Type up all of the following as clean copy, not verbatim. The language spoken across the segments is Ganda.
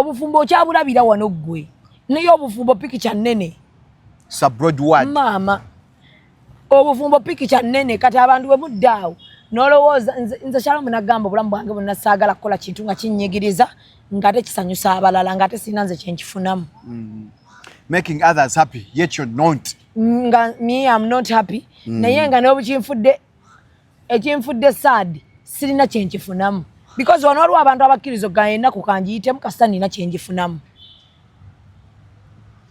Obufumbo kyabulabira wano ggwe. Niyo obufumbo pikicha nnene. Sa Broadway. Mama. Obufumbo pikicha nnene kati abantu bwe muddaawo. Nolowooza nze Shalom nagamba obulamu bwange bwonna saagala kukola kintu nga kinyigiriza ngate kisanyusa abalala ngate sina nze kyenkifunamu. Making others happy yet you're not. Me I'm not happy. Naye nga ekimfudde sad sirina kyenkifunamu. Because wano waliwo abantu abakkirizo gayena ku kanjiyitemu kasita nina kyenjifunamu.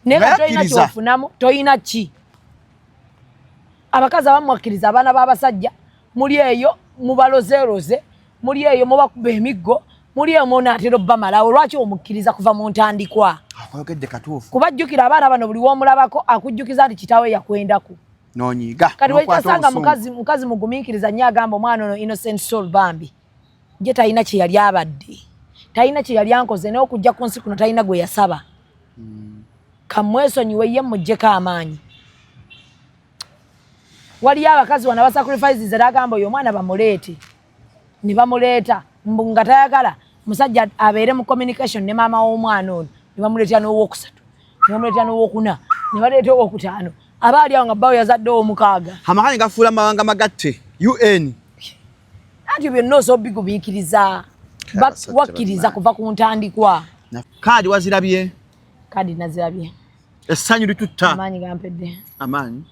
Naye nga toyina kyofunamu toyina ki. Abakazi abamuwakkiriza abaana b'abasajja muli eyo mubalozeeroze muli eyo mubakuba emiggo muli eyo munaatera obbamalawo lwaki omukkiriza kuva mu ntandikwa. Akwogedde katuufu. Kubajjukira abaana bano buli w'omulabako akujjukiza nti kitaawe yakwendaku. Noonyiga. Kati wekitasanga mukazi mugumiikiriza nnyo agamba omwana ono innocent soul bambi. Je talina kye yali abadde. Talina kye yali ankoze n'okujja ku nsi kuno talina gwe yasaba. Kamwesonyiwe ye mujjeko amaanyi. Waliyo abakazi wana basacrifices eragamba oyo omwana bamuleete. Ne bamuleeta nga tayagala musajja abeere mu communication ne maama w'omwana ono. Ne bamuleetera n'owookusatu. Ne bamuleetera n'owookuna. Ne baleeta owookutaano. Abaali awo nga bbawo yazadde ow'omukaaga. Amakanyi gafuula amawanga magatte. UN. Ati byonna osobigumiikiriza. Wakkiriza kuva ku ntandikwa. Kaadi wazirabye? Kaadi nazirabye. Essanyu litutta. Amaanyi gampedde. Amaanyi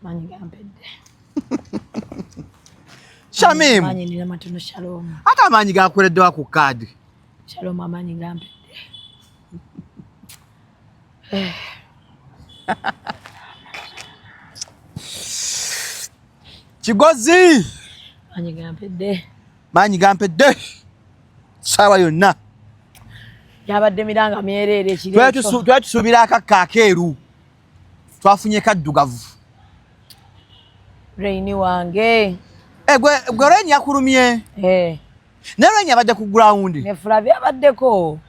gampedde. Shamim. Amaanyi nina matono Shalom. Ate amaanyi gakoleddwa ku kaadi. Shalom amaanyi gampedde. Kigozi. Maanyi gampedde. Sawa yonna. Yabadde miranga myerere ekiro. Twatusuubira akakka akeeru. Twafunye kaddugavu. Reini wange. Gwe Reini yakulumye. Ne Reini abadde ku ground. Ne Flavia abaddeko.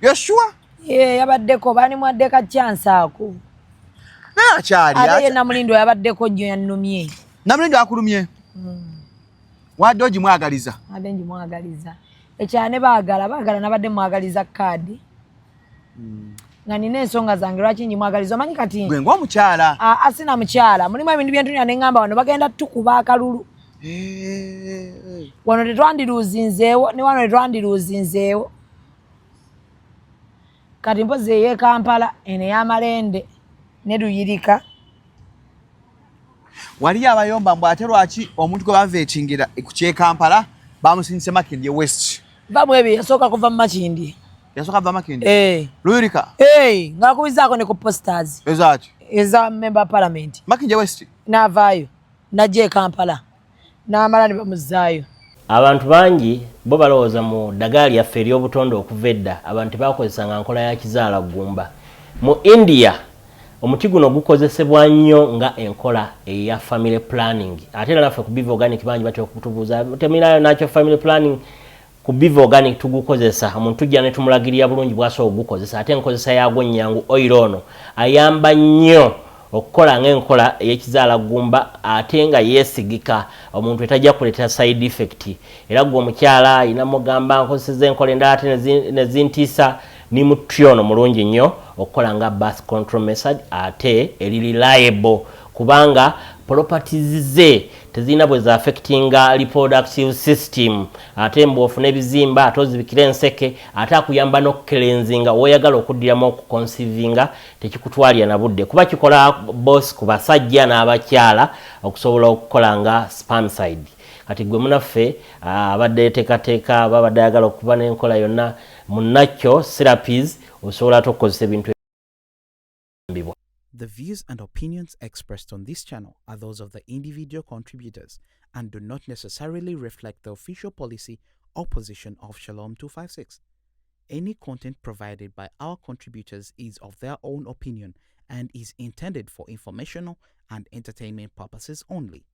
Yoshua? Yabaddeko bani mwadde ka chance ako. Akyali. Ate Namulindo yabaddeko nnyo yannumye. Namulindo akulumye. Wadde ogimwagaliza. Wadde ngimwagaliza. Ekyane baagala nabadde mwagaliza kaadi. Nga nina ensonga zange lwaki ngimwagaliza omanyi kati. Gwe ng'omukyala. Asina mukyala. Mulimu ebintu byentunya ne ngamba wano bagenda tukuba akalulu. Wano tetwandiruuzinzeewo ne wano tetwandiruuzinzeewo. Kati mpozi ey'e Kampala eno ey'Amalende ne Luyirika. Wali abayomba mbu ate lwaki omuntu gwe baveetingira ku ky'e Kampala bamusindise Makindye West. Bamu ebyo yasooka kuva mu Makindye. Yasooka kuva Makindye? Luyirika? Ng'akubizaako ne ku posters. Ezaaki? Eza member parliament. Makindye West? N'avaayo n'ajja e Kampala n'amala ne bamuzaayo. Abantu bangi bo balowooza mu ddagala lyaffe ery'obutonde okuva edda abantu bakozesanga nkola ya kizaala ggumba. Mu India omuti guno gukozesebwa nnyo nga enkola eya family planning. Ate era naffe ku Biva Organic bangi batya okutubuuza temirayo nakyo family planning ku Biva Organic tugukozesa. Omuntu tujja ne tumulagirira bulungi bw'asobola okugukozesa. Ate enkozesa yaagwo nnyangu oil ono ayamba nnyo okukola ng'enkola ey'ekizaala ggumba ate nga yeesigika omuntu etajja kuleeta side effect. Era gwe omukyala ayina mugamba nkozeseza enkola endala ate ne zintiisa ni mutyono mulungi nnyo okukola nga birth control method ate eri reliable kubanga properties ze tezina bwe za affectinga reproductive system ate mbofu n'ebizimba ate ozibikira enseke ate akuyamba n'okukelenzinga oyagala okuddiramu okuconcevinga tekikutwalya na budde kuba kikola boss ku basajja n'abakyala okusobola okukola nga spermicide. Kati gwe munaffe abadde teekateeka babadde ayagala okuba n'enkola yonna munakyo therapies osobola okukozesa ebintu. The views and opinions expressed on this channel are those of the individual contributors and do not necessarily reflect the official policy or position of Shalom 256. Any content provided by our contributors is of their own opinion and is intended for informational and entertainment purposes only.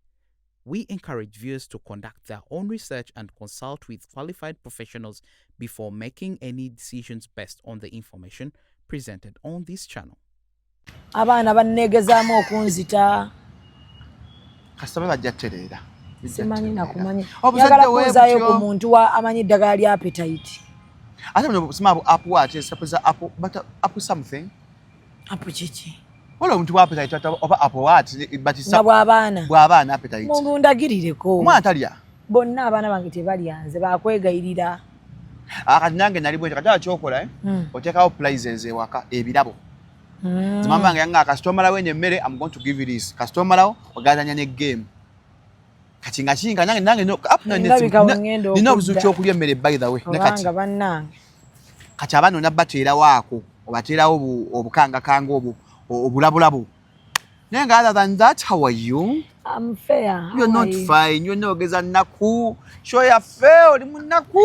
We encourage viewers to conduct their own research and consult with qualified professionals before making any decisions based on the information presented on this channel. Abaana banneegezaamu okunzita. Kasitaba bajja ttereera. Simanyi nakumanya. Yagala kunzaayo ku muntu amanyi eddagala lya appetite. Ate muno smart app what is suppose app but app something. Apo chichi. Wala omuntu appetite oba app what but is bw'abaana appetite. Mungu ndagirireko. Omwana talya. Bonna abaana bange tebalyanze bakwegayirira. Akati nange nali bwe kati akyokola otekawo prizes ewaka ebirabo. Mama yange yanga customer lawe emmere I'm going to give you this. Customer lawo ogazanya ne game. Kachinga nange no app no nino obuzuki okulya emmere by the way ne kati. Banga bannange. Kati abano nabatera waako obaterawo obukanga kanga obulabulabu. Nenga other than that how are you? I'm fair. You're not fine. You're not ogeza naku. Show your fair oli munaku.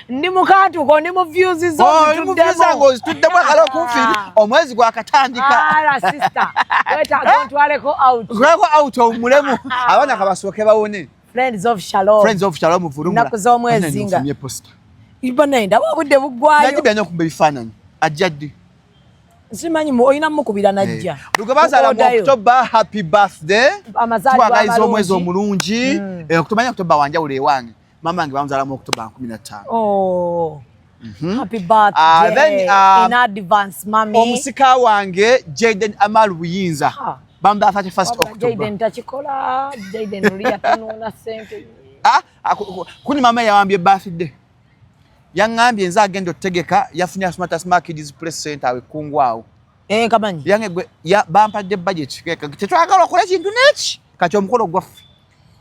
Ndi mukatuko ndi mu views zo. Ndi mu views zango tuddemu akalo kumfiri omwezi gwakatandika. Ala sister. Weta gontwaleko out. Gwako out omulemu. Abana kabasooke bawone. Friends of Shalom. Friends of Shalom vulumula. Naku z'omwezi nga. Nfunye poster. Ibana enda wabudde bugwayo. Najibya nokumbe bifaananyi. Ajjaddi. Simanyi oyina mukubira najja. Lugabazala mu October happy birthday. Twagaliza omwezi omulungi. Okutumanya October wanjawule ewange. Mama wange bamuzala mu October 15. Oh. Happy birthday. Then in advance mami. Omusika wange Jaden Amal Buyinza. Bamda 31st October. Jaden tachikola. Jaden uliya tununa sente. Kuni mama yawambye birthday. Yangambye nza agenda otegeka yafunya Smart Kids Press Center awe kungwawo. Kamanyi. Yange gwe ya bampadde budget keka tetwagala okola kintu neki kati omukolo gwaffe.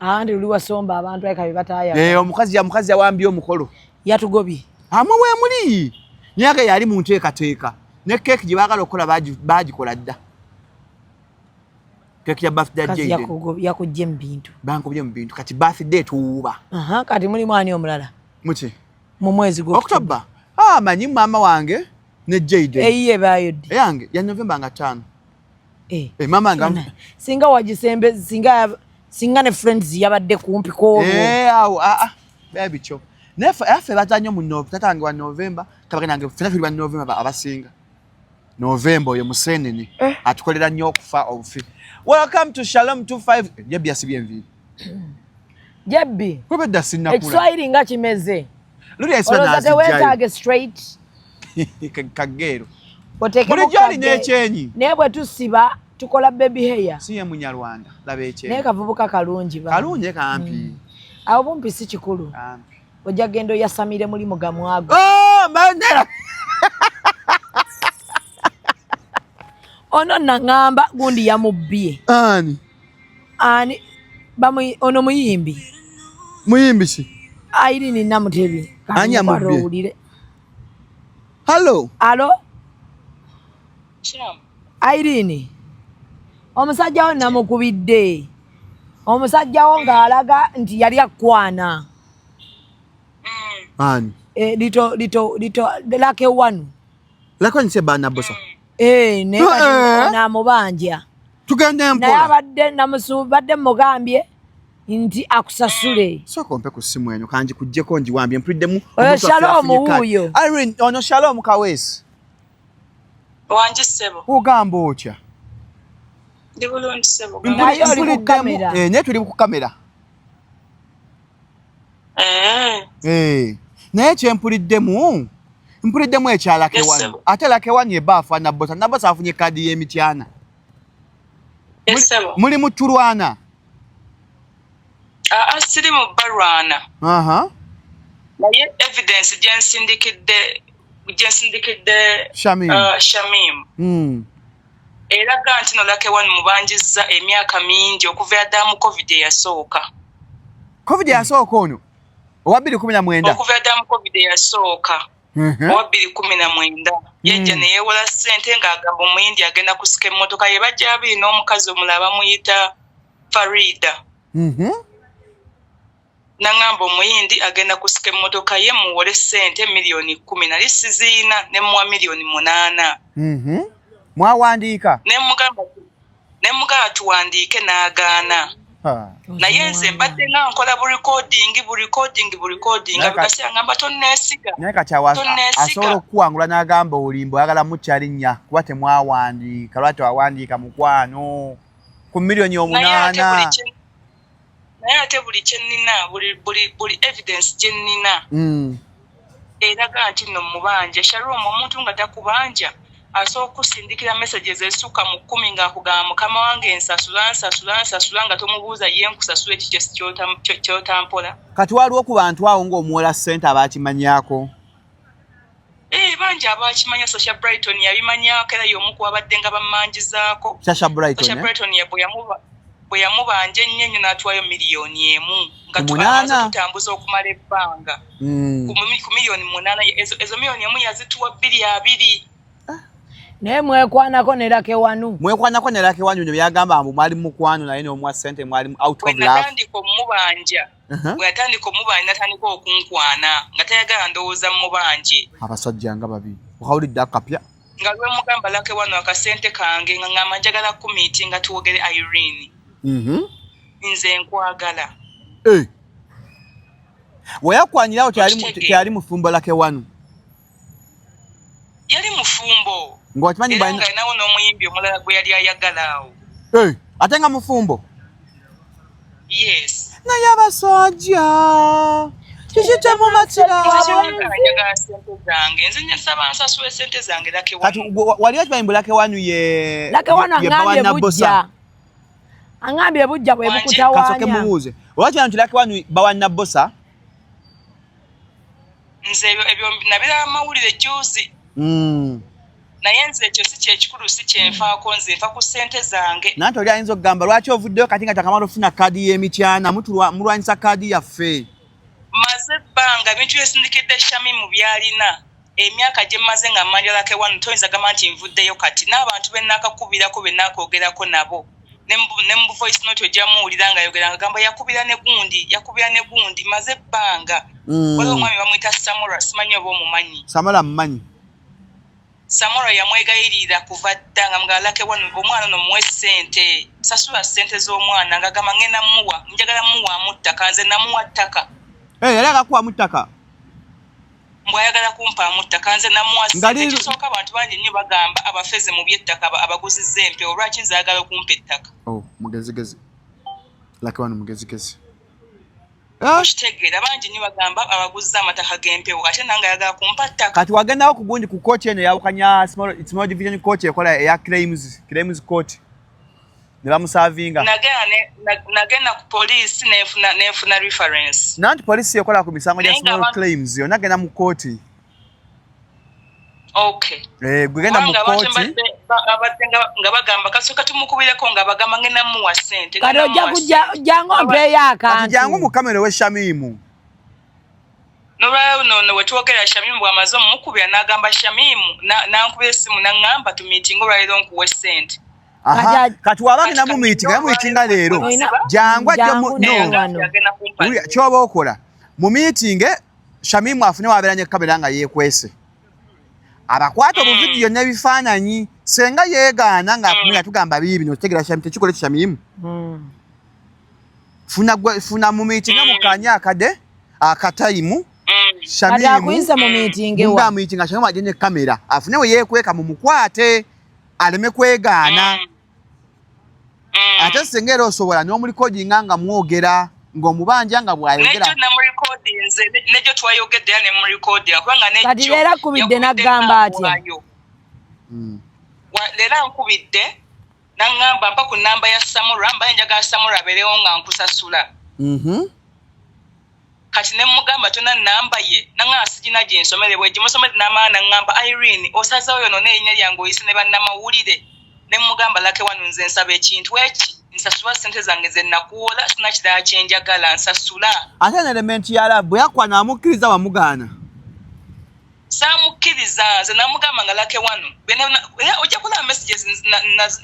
Andi uli wasomba abantu eka bibataya. Omukazi yawambye omukolo. Yatugobi. Amwe we muli. Nyage yali muntu ekateeka. Ne cake gye bagala okola bagikola dda. Cake ya birthday Jaden. Yakujje mu bintu. Bankobye mu bintu kati birthday tuuba. Kati muli mwani omulala. Muti. Mu mwezi gwo October. Manyi mama wange ne Jaden. Eyiye bayodde. Yange ya November nga 5. Mama nga singa wajisembe singa ne friends yabadde kumpi ko. Baby cho. Nefa afe batanyo mu November tatange wa November tabagenda nge fena fili wa November abasinga. November yo musenene atukolera nnyo okufa obufi. Welcome to Shalom 25. Jebbi asibyenvi. Jebbi. Kubedda sinakula. Exciting nga kimeze. Luli esipena azijjayo. Wettage straight. Kagero. Otekemo jali n'ekyenyi. Nebwe tusiba tukola baby hair. Siye munyarwanda labe ekyenyi. Ne kavubuka kalungi ba. Kalungi kampi. Awo bumpi si kikulu. Kampi. Ojja gendo yasamire muli mugamwago. Mandela. Ono nangamba gundi yamubbye. Ani ono muyimbi. Muyimbi ki? Irene Namutebi. Anya mubbye. Hello. Irene. Omusajja wo namukubidde. Omusajja wo ng'alaga nti yali akwana. Ani? Lito lake wanu. Lako nse bana bosa. Ne namubanja. Tugende mpola. Naye abadde namusubadde mugambye nti akusasule. Soko mpe ku simu eno kanji kujjeko njiwambye mpuliddemu. Shalom wuyo. Irene ono Shalom Kawesi. Wanje sebo. Ugamba otya? Ndi bulungi sebo. Naye oli ku kamera. Ne tuli ku kamera. Naye kyempuliddemu ekyalake wano. Ate lake wano ebaafa nabosa afunye kadi y'emityana. Muli mutulwana. Siri mu balwana. Naye evidence gyensindikidde Shamim. Eraga nti no lake wano mubanjizza emyaka mingi okuva yaddamu COVID eyasooka. COVID yasooka ono? Owa 2019? Okuva yaddamu COVID eyasooka. Owa 2019. Yejja ne yeewola ssente ng'agamba omuyindi agenda kusika emmotoka ye bajja abiri n'omukazi omulala bamuyita Farida. Nangamba omuyindi agenda kusika emmotoka ye muwole ssente milioni 10 nali siziina ne muwa milioni 8. Mwawandiika? Ne mugamba tuwandiike n'agaana. Naye nze mbadde nga nkola bu recording abikasi angamba tonneesiga. Naye kati asobola okukuwangula n'agamba olimba oyagala mukyalinnya kuba temwawandiika lwaki wawandiika mukwano ku milioni 8. Naye ate buli kye nnina buli evidence gye nnina eraga nti nno mubanja Shalom omuntu nga takubanja asobola okusindikira messages ezisuka mu 10 ng'akugamba mukama wange nsasula nga tomubuuza ye nkusasula ekyo kyotampola. Kati waliwo ku bantu awo ng'omuwola ssente abaakimanyako? Banja abakimanya Social Brighton yabimanyako era y'omu ku babadde nga bamanjizaako. Social Brighton bwe yamubanja ennyo n'atwayo miliyoni emu nga tumaze kutambuza okumala ebbanga. Ku miliyoni 8 ezo miliyoni emu yazituwa 2. Naye mwekwanako ne Lake Wanu. Mwekwanako ne Lake Wanu ne byagamba mbu mwali mukwano naye n'omwa ssente mwali out of love. Natandika omubanja. Bw'atandika omubanja natandika okunkwana nga tayagala ndowooza mubanje. Abasajja nga babiri. Okawulidde akapya. Nga lwe mugamba Lake Wanu akasente kange nga ngamba njagala kumiitinga tuwogere Irene. Nze nkwagala. Weyakwanyirawo kyali mufumbo Lake Wanu? Yali mufumbo. Ng'okimanyi bali nawo n'omuyimbi omulala gwe yali ayagala awo. Ate nga mufumbo? Yes. Naye abasajja kiki temumatira? Njagala ssente zange. Nze nsaba nsasule ssente zange Lake Wanu. Kati wali okimanyi mbu Lake Wanu ye Lake Wanu angambye bujja. Angambye bujja bwe bukutawaanya. Kasooke mubuuze. Okimanyi nti Lake Wanu bawanna bosa? Nze ebyo nabira amawulire juzi. Naye nze ekyo si kyekikulu si kyenfaako nze nfa ku ssente zange. Nanti oli ayinza okugamba lwaki ovuddeyo kati nga takamala ofuna kaadi y'emityana mulwanyisa kaadi yaffe. Maze ebbanga bintu byesindikidde Shamimu byalina emyaka gye mmaze nga mmanja Lake Wanu toyinza gamba nti nvuddeyo kati n'abantu be nnaakakubirako be nnaakoogerako nabo ne mu voice note ojja muwulira nga yogera nga gamba yakubira ne gundi maze ebbanga. Waliwo omwami bamuyita Samora simanyi oba omumanyi. Samora mmanyi. Samora yamwegayirira kuva dda nga mga Lake Wanu omwana ono muwe ssente sasula ssente z'omwana nga gamba ngenda muwa njagala muwaamu ttaka nze namuwa ttaka. Yali agakuwamu ttaka? Mbwayagala kumpaamu ttaka nze namuwa ssente. Kisooka abantu bangi nnyo bagamba abafeze mu by'ettaka abaguzizza empewo lwaki nze ayagala okumpa ettaka. Mugezigezi. Lake Wanu mugezigezi. Okitegeera bangi nnyo bagamba abaguzizza amataka g'empewo ate nange ayagala kumpa ttaka. Kati wagendawo ku gundi ku kooti eno eyawukanya small division court ekola eya claims court ne bamusaavinga. Nagenda ku poliisi nefuna reference. Nanti poliisi ekola ku misango gya small claims yonna agenda mu kooti. Gwegenda mu kooti abadde nga bagamba kasooka tumukubireko nga bagamba ngenda muwa ssente. Kati ojja jangu ompeeyo akantu. Jangu mu kamera we Shamimu. Nolwayo nono we twogera Shamimu bw'amaze omukubira n'agamba Shamimu n'ankubira essimu n'aŋŋamba tumiitinga olwaleero nkuwe ssente. Kati wabagenda mu miitinga leero jangu ajja ky'oba okola mu miitinge Shamimu afune wabeeranye kamera nga yeekwese. Abakwata obuvidiyo n'ebifaananyi senga yeegaana ng'akumira tugamba bino otegera Shamimu tekikole Shamimu. Funa mu miitinga mu kaanya akatayimu Shamimu nga miitinga Shamimu ajje ne kamera afune we yeekweka mu mukwate aleme kwegaana. Ate senga era osobola n'omulikodinga nga mwogera ng'omubanja nga bw'ayogera. Nejo twayogedde ne mu recording kubanga nejo kati leero akubidde n'agamba atya. Leero ankubidde n'aŋŋamba mpa ku nnamba ya Samura mba njagala Samura abeerewo nga nkusasula. Kati ne mugamba tonna nnamba ye naŋŋamba sigina gye nsomere bwe gimusomedde n'amaana ŋŋamba Irene osazeewo yono n'erinnya lyange oyise ne bannamawulire ne mugamba Lake Wanu nze nsaba ekintu eki nsasula ssente zange ze nakuwola sina kirala kye njagala nsasula. Ate ne elementi ya love bwe yakwana amukkiriza wamugaana? Saamukkiriza nze namugamba nga Lake Wanu ojja kulaba messages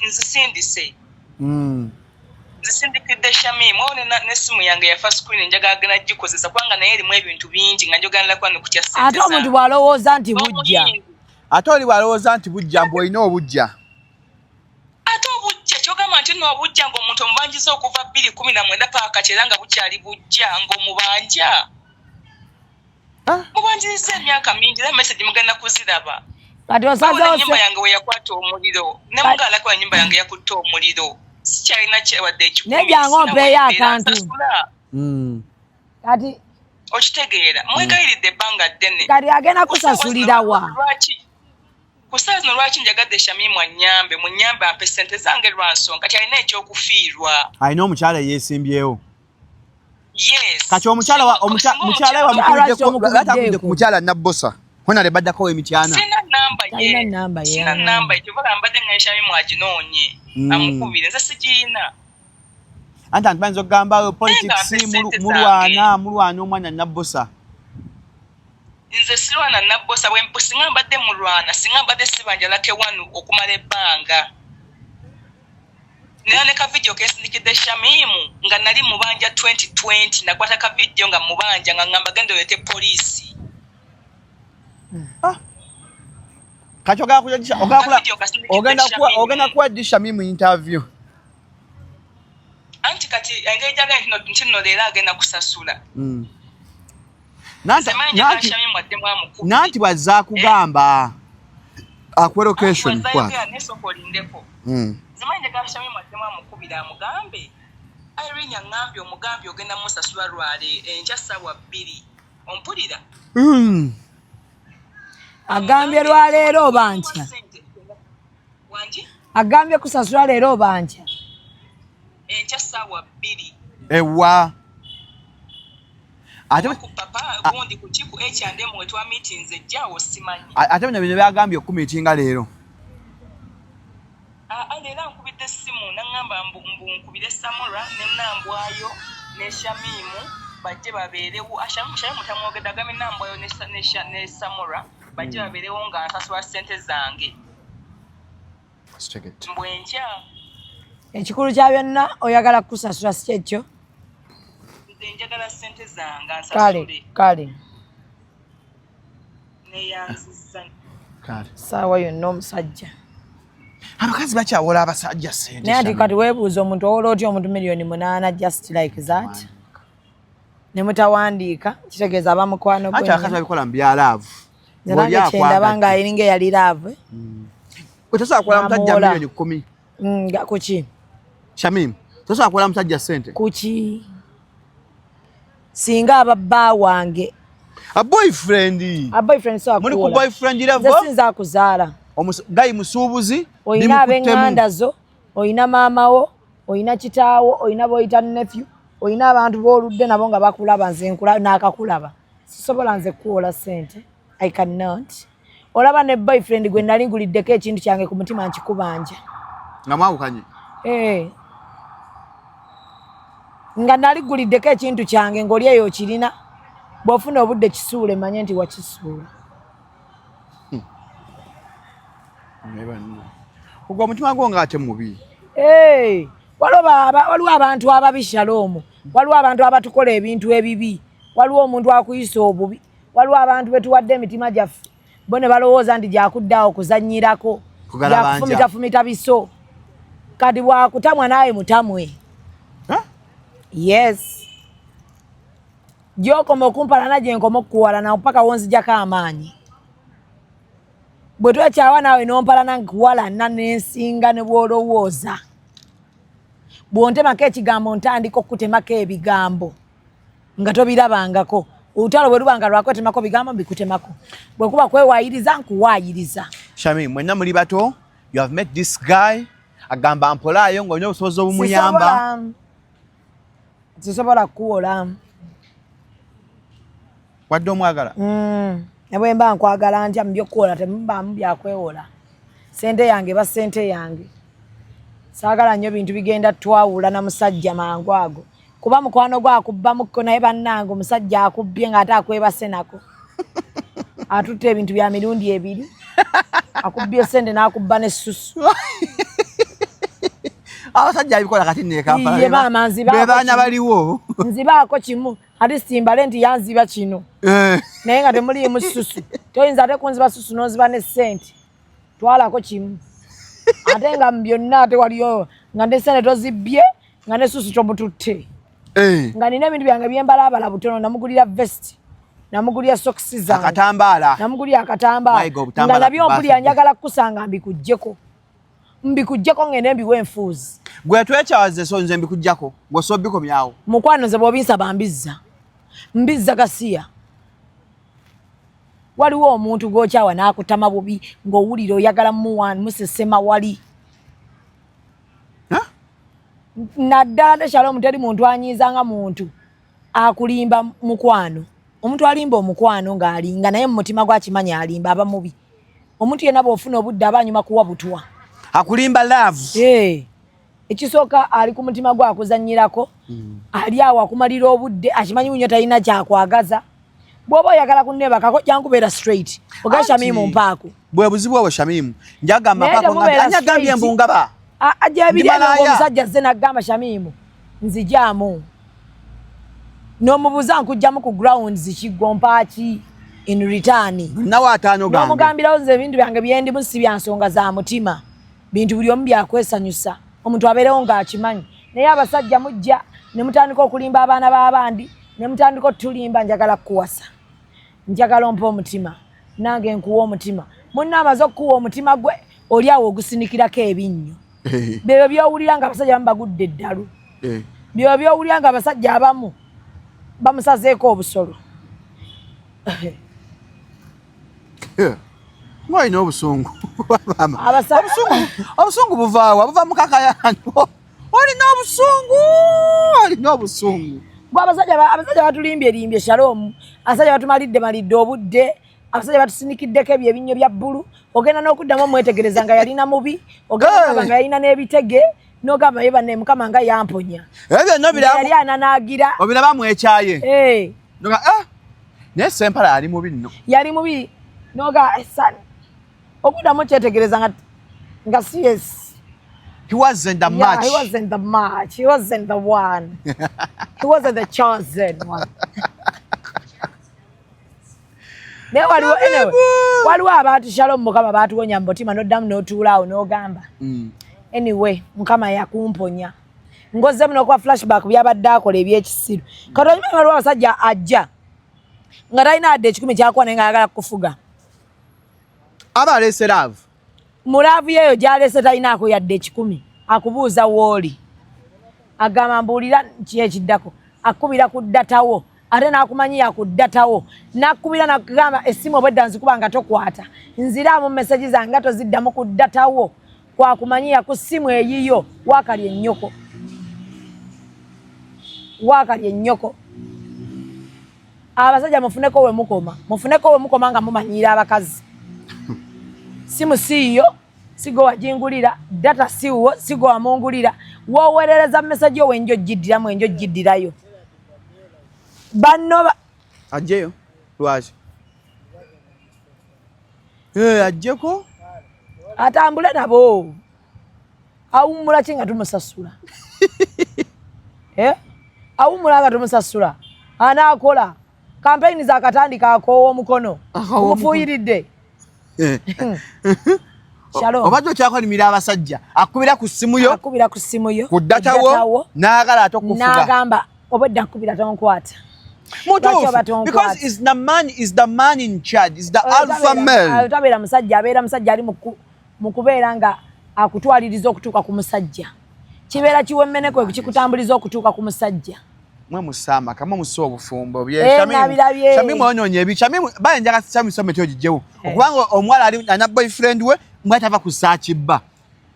nzisindise. Nzisindikidde Shamimu n'essimu yange yafa screen njagala gena gikozesa kubanga naye erimu ebintu bingi nga njogera Lake Wanu ku kya ssente zange. Ate omuntu bw'alowooza nti bujja. Ate oli bw'alowooza nti bujja mbu olina obujja. Ate obujja kyogamba nti n'obujja ng'omuntu omubanjiza okuva 2019 paaka era nga bukyali bujja ng'omubanja. Mubanjiriza emyaka mingi era message mugenda kuziraba. Kati osazeewo ennyumba yange we yakwata omuliro ne mugala ko ennyumba yange yakutta omuliro sikyalina kyewadde ekikulu. Nejjangu ompeeyo akantu. Kati okitegeera mwegayiridde ebbanga ddene kati agenda kusasulira wa kusaazi lwaki njagadde Shamimu annyambe munyambe ampe ssente zange lwa nsonga kati alina ekyokufiirwa alina omukyala yeesimbyewo yes kati omukyala wa mukubidde ku mukyala Nabbosa honale baddako emityana sina namba ekyovala mbadde nga Shamimu aginoonye amukubire nze sigiina anti bayinza okugamba politics mulwana omwana Nabbosa nze sirwana Nabbosa singa mbadde mulwana singa mbadde sibanjalake wanu okumala ebbanga nera ne ka video kesindikidde Shamimu nga nali mubanja 2020 nakwata ka video nga mubanja nga ngamba genda olete poliisi kati ogenda kuwa Shamimu interview anti kati engeri gyaga ntino leero agenda kusasula nanti bwazza kugamba akuwa location nesokolindeko zimanyi njagala Shamimu addemu amukubira amugambe Irene aŋŋambye omugambye ogenda musasula lwale enkya ssaawa 2 ompulira agambye lwaleero oba ntya agambye kusasula leero oba ntya enkya ssaawa 2 ewa ate papa gundi ku kiku ekyandemu we twa meetings ejjaawo simanyi ate bino byagambye okumiitinga leero leero ankubidde essimu naŋŋamba nkubire Samura ne Nambwayo ne Shamimu bajje babeerewo Shamimu tamwogedde agambe Nambwayo ne Samura bajje babeerewo nga nsasula ssente zange mbwenkya ekikulu kya byonna oyagala kusasula si kyekyo nze njagala ssente zange nsasule kale neyanziza saawa yonna omusajja abakazi bakyawola abasajja ssente naye ati kati weebuuza omuntu owola otya omuntu $1,800,000 just like that ne mutawandiika kitegeeza abamukwano ati abakazi babikola mu byalaavu nze nange kyendaba nga eringa eyali laavu tosobola kukola musajja $10,000,000 kuki Shamimu tosobola kukola musajja ssente kuki singa ababba wange boyfriend muli ku boyfriend level sinza akuzaala gayi musuubuzi oyina ab'eŋŋanda zo oyina maama wo oyina kitaawo oyina boyita nephew oyina abantu b'oludde nabo nga bakulaba nze naakakulaba sisobola nze kuwola ssente I cannot olaba ne boyfriend gwe nali nguliddeko ekintu kyange ku mutima nkikubanja nga mwawukanye nga nali guliddeko ekintu kyange ng'oli eyo okirina bw'ofuna obudde kisuule manye nti wakisuula ogwo omutima gwo nga ate mubi waliwo abantu ababi Shalom waliwo abantu abatukola ebintu ebibi waliwo omuntu akuyisa obubi waliwo abantu betuwadde emitima gyaffe bo ne balowooza nti gyakuddawo kuzannyirako gyakufumitafumita biso kati bwakutamwa naawe mutamwe yes gyokoma okumpalana gyenkoma okukuwalana mpaka wonzijako amaanyi bwe twekyawa naawe n'ompalana nkuwalana n'ensinga ne bw'olowooza bw'ontemako ekigambo ntandika okutemako ebigambo nga tobirabangako olutalo bwe lubanga lwakwetemako bigambo mbikutemako bwe kuba kwewaayiriza nkuwaayiriza Shamimu mwenna muli bato you have met this guy agamba mpolaayo ng'olina obusobozi obumuyamba sisobola kukuwola wadde omwagala ne bwe mba nkwagala ntya mu byokkuwola temubaamu byakwewola ssente yange eba ssente yange saagala nnyo bintu bigenda twawula na musajja mangu ago kuba mukwano gwe akubbamukko naye bannange omusajja akubbye ng'ate akwebase nako atutte ebintu bya mirundi 2 akubbye ssente n'akubba n'essusu abasajja abikola kati nekampalabebaana baliwo nzibaako kimu ati simbale nti yanziba kino naye nga temuliimu ssusu toyinza ate kunziba ssusu n'oziba ne ssente twalako kimu ate nga mu byonna ate waliyo nga ne ssente tozibbye nga ne ssusu tomututte nga nina ebintu byange byembalaabala butono namugulira vesti namugulira sokisi zange akatambaala namugulira akatambaala nga nabyo mpulira njagala kukusanga mbikujjako ngende mbiwa enfuuzi gwe twekyawaze so nze mbikujjako gwe sobbikomyawo mukwano nze bw'obinsaba mbizza mbizza gasiya waliwo omuntu gokyawa n'akutama bubi ng'owulira oyagala muwani musesema wali naddala tekyalo teri muntu anyiizanga muntu akulimba mukwano omuntu alimba omukwano ng'alinga naye mu mutima gw'akimanya alimba aba mubi omuntu yenna bw'ofuna obudde aba anyuma kuwa butwa akulimba love ekisooka ali ku mutima gwe akuzannyirako ali awo akumalira obudde akimanyi unyo talina kyakwagaza bw'oba oyagala kunneebakako jankubeera straight oga Shamimu mpaako bwe buzibu obwo Shamimu njagamba mpaako anyagambye embungaba ajebirya omusajja zze nagamba Shamimu nzijaamu n'omubuuza nkujjamu ku grounds kiggompaaki in return nawe ataano gange n'omugambirawo nze ebintu byange byendimu si bya nsonga za mutima bintu buli omu byakwesanyusa omuntu abeerewo ng'akimanyi naye abasajja mujja ne mutandika okulimba abaana b'abandi ne mutandika otulimba njagala kukuwasa njagala ompa omutima nange nkuwa omutima munna amaze okukuwa omutima gwe oli awo ogusinikirako ebinnyo bebyo byowulira nga abasajja bamu bagudde eddalu byo byowulira nga abasajja abamu bamusazeeko obusolo ng'olina obusungu obusungu buvaawa buva mu kakayano olina obusungu gwe abasajja batulimbye Shalom abasajja batumalidde obudde abasajja batusinikiddeko ebyo ebinnyo bya bbulu ogenda n'okuddamu omwetegereza nga yalina mubi ogenda nga yalina n'ebitege n'ogamba ye banne Mukama nga yamponya ebyo byonna yali ananaagira obiraba mwekyaye naye Sempala yali mubi nno yali mubi noga son okuddamu okyetegereza nga yes he wasn't the match. He wasn't the match. He wasn't the one. He wasn't the chosen one. Waliwo abantu Shalom Mukama batuwonya mbotima noddamu n'otuulaawo n'ogamba anyway Mukama yakumponya ngozzemu n'okuba flashback byabadde akola ebyekisiru kati onyuma waliwo abasajja ajja nga talina adde 10 kyakuwa naye nga ayagala kufuga aba aleese love mulaavu yeyo gy'aleese talinaako yadde 10 akubuuza wooli agamba mbuulira ki ekiddako akubira ku ddatawo ate n'akumanyiya ku ddatawo n'akubira n'akugamba essimu obwedda nzikuba nga tokwata nziraamu meseji zange nga toziddamu ku ddatawo kwakumanyiya ku ssimu eyiyo waakalya ennyoko abasajja mufuneko we mukoma nga mumanyiira abakazi simu siiyo sigo wajingulira data siwo sigo wamungulira wowerereza message wenjo jiddiramu enjo jiddirayo banno ajjeyo lwaje ajjeko atambule nabo awumula kinga tumusasula awumula nga tumusasula anaakola campaign za katandika akoowa omukono umufuyiridde Shalom obajo kyakolimira abasajja akubira ku ssimu yo ku ddatawo n'agala atokufuga n'agamba obwedda nkubira tonkwata because is the man in charge is the alpha male tabeera musajja abeera musajja ali mu kubeera nga akutwaliriza okutuuka ku musajja kibeera kiwemmeneko ekikutambuliza okutuuka ku musajja mwe musama kama muso obufumbo Shamimu onyonye ebi Shamimu bayenjaga Shamimu somete ogijjewo okubanga omwala ali na boyfriend we mwatava kusachibba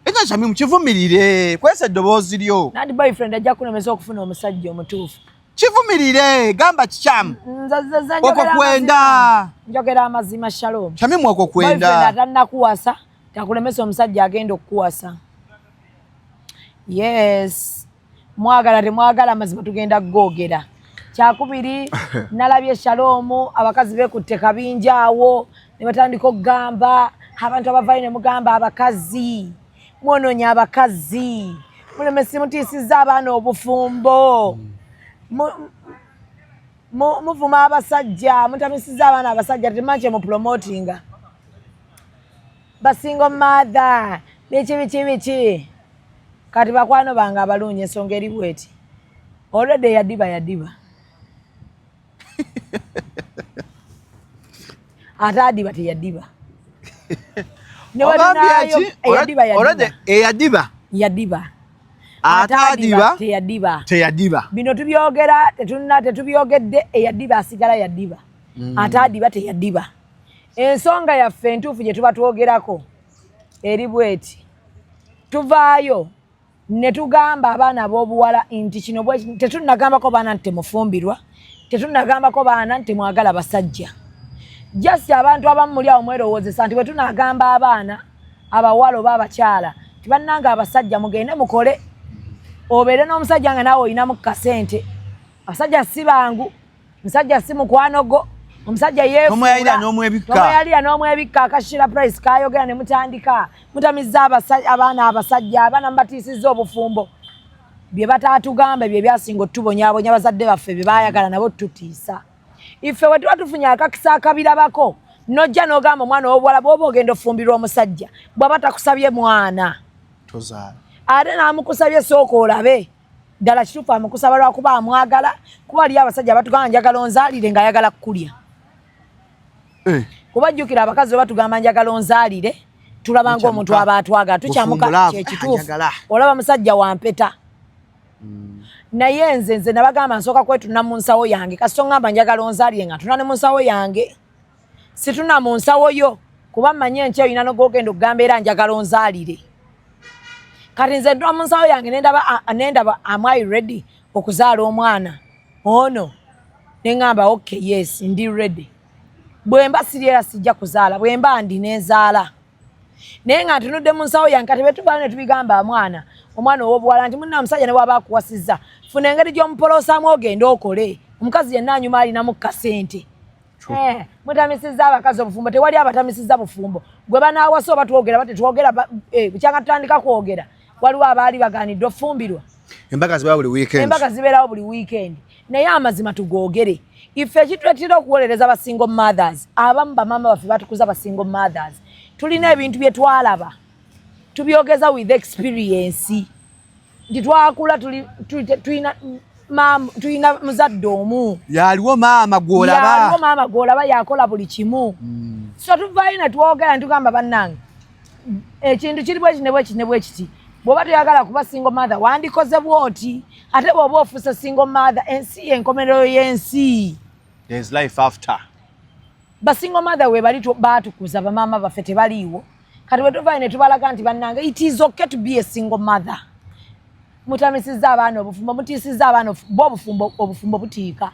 ekyo Shamimu kivumirire kwese ddoboozi lyo nandi boyfriend ajja kunemeza okufuna omusajja omutuufu kivumirire gamba kikyamu okwo kwenda njogera amazima Shalom Shamimu okwo kwenda boyfriend atannakuwasa takulemesa omusajja agenda okukuwasa yes mwagala temwagala amazima tugenda googera kyakubiri nalabye Shalom abakazi bekutte kabinja awo ne batandika okugamba abantu abavayo ne mugamba abakazi mwononya abakazi mulemesi mutiisiza abaana obufumbo muvuma abasajja mutamisiza abaana abasajja temanche mu promotinga basingo mother biki kati bakwano bange abalungi ensonga eri bweti olwedde yadiba ate adiba teyadiba yadiba Atadiba teyadiba. Bino tubyogera tetubyogedde eyadiba asigala yadiba. Atadiba teyadiba. Ensonga yaffe entuufu gye tuba twogerako eri bweti. Tuvaayo ne tugamba abaana b'obuwala nti kino tetunnagambako baana nti temufumbirwa, tetunnagambako baana nti mwagala basajja. Just abantu abamu muli awo mwerowoozesa nti bwe tunagamba abaana abawala oba abakyala tibannanga abasajja mugende mukole obeere n'omusajja nga naawe olinamu kasente. Abasajja si bangu, omusajja si mukwanogo, omusajja yeefuula n'omweyalira n'omwebikka akashira price kayogera ne mutandika mutamizza abaana abasajja abaana mubatiisizza obufumbo bye bataatugamba bye byasinga otubonyaabonya bazadde baffe bye baayagala nabo tutiisa. Ife we tuba tufunye akakisa akabirabako nojja n'ogamba omwana w'obuwala bw'oba ogenda ofumbirwa omusajja bw'aba takusabye mwana tozaala ate n'amukusabye sooka olabe ddala kituufu amukusaba lwakuba amwagala kuba waliyo abasajja batugamba njagala onzaalire ng'ayagala kukulya. Kuba jjukira abakazi bwe batugamba njagala onzaalire tulaba ng'omuntu aba atwagala tukyamuka kyekituufu olaba musajja wampeta. Naye nze nabagamba nsooka kwetuna mu nsawo yange kasito ngamba njagala onzaalire nga tuna ne mu nsawo yange situna mu nsawo yo kuba mmanyi enkya olina n'ogenda okugamba era njagala onzaalire. Kati nze ntula mu nsawo yange nendaba am I ready okuzaala omwana ono ne ngamba okay yes ndi ready. Bwe mba siri era sijja kuzaala bwe mba ndi nezaala. Naye nga ntunudde mu nsawo yange kati bwe tubaana ne tubigamba omwana ow'obuwala nti munna omusajja ne bw'aba akuwasizza funa engeri gy'omupolosaamu ogenda okole omukazi yenna anyuma alinamu kasente. Mutamisizza abakazi obufumbo tewali abatamisizza bufumbo gwe banaawasa oba twogera bate twogera bukyanga tutandika kwogera waliwo abaali bagaanidde ofumbirwa. Embaga zibeerawo buli weekend naye amazima tugoogere. Ife ekitwetera okuwolereza ba single mothers abamu bamama baffe batukuza ba single mothers tulina ebintu bye twalaba tubyogeza with experience nti twakula tulina muzadde omu yaliwo maama gw'olaba yakola buli kimu. So tuvaayo ne twogera ntugamba bannange ekintu kiri bweki ne bwekiti bw'oba toyagala kuba single mother wandikoze bwoti ate bw'oba ofuuse single mother ensi y'enkomerero y'ensi. There's life after. Ba single mother we bali baatukuza bamaama baffe tebaliiwo kati bwe tuvaayo ne tubalaga nti bannange it is okay to be a single mother. Mutamisizza abaana obufumbo mutiisizza abaana obufumbo butiika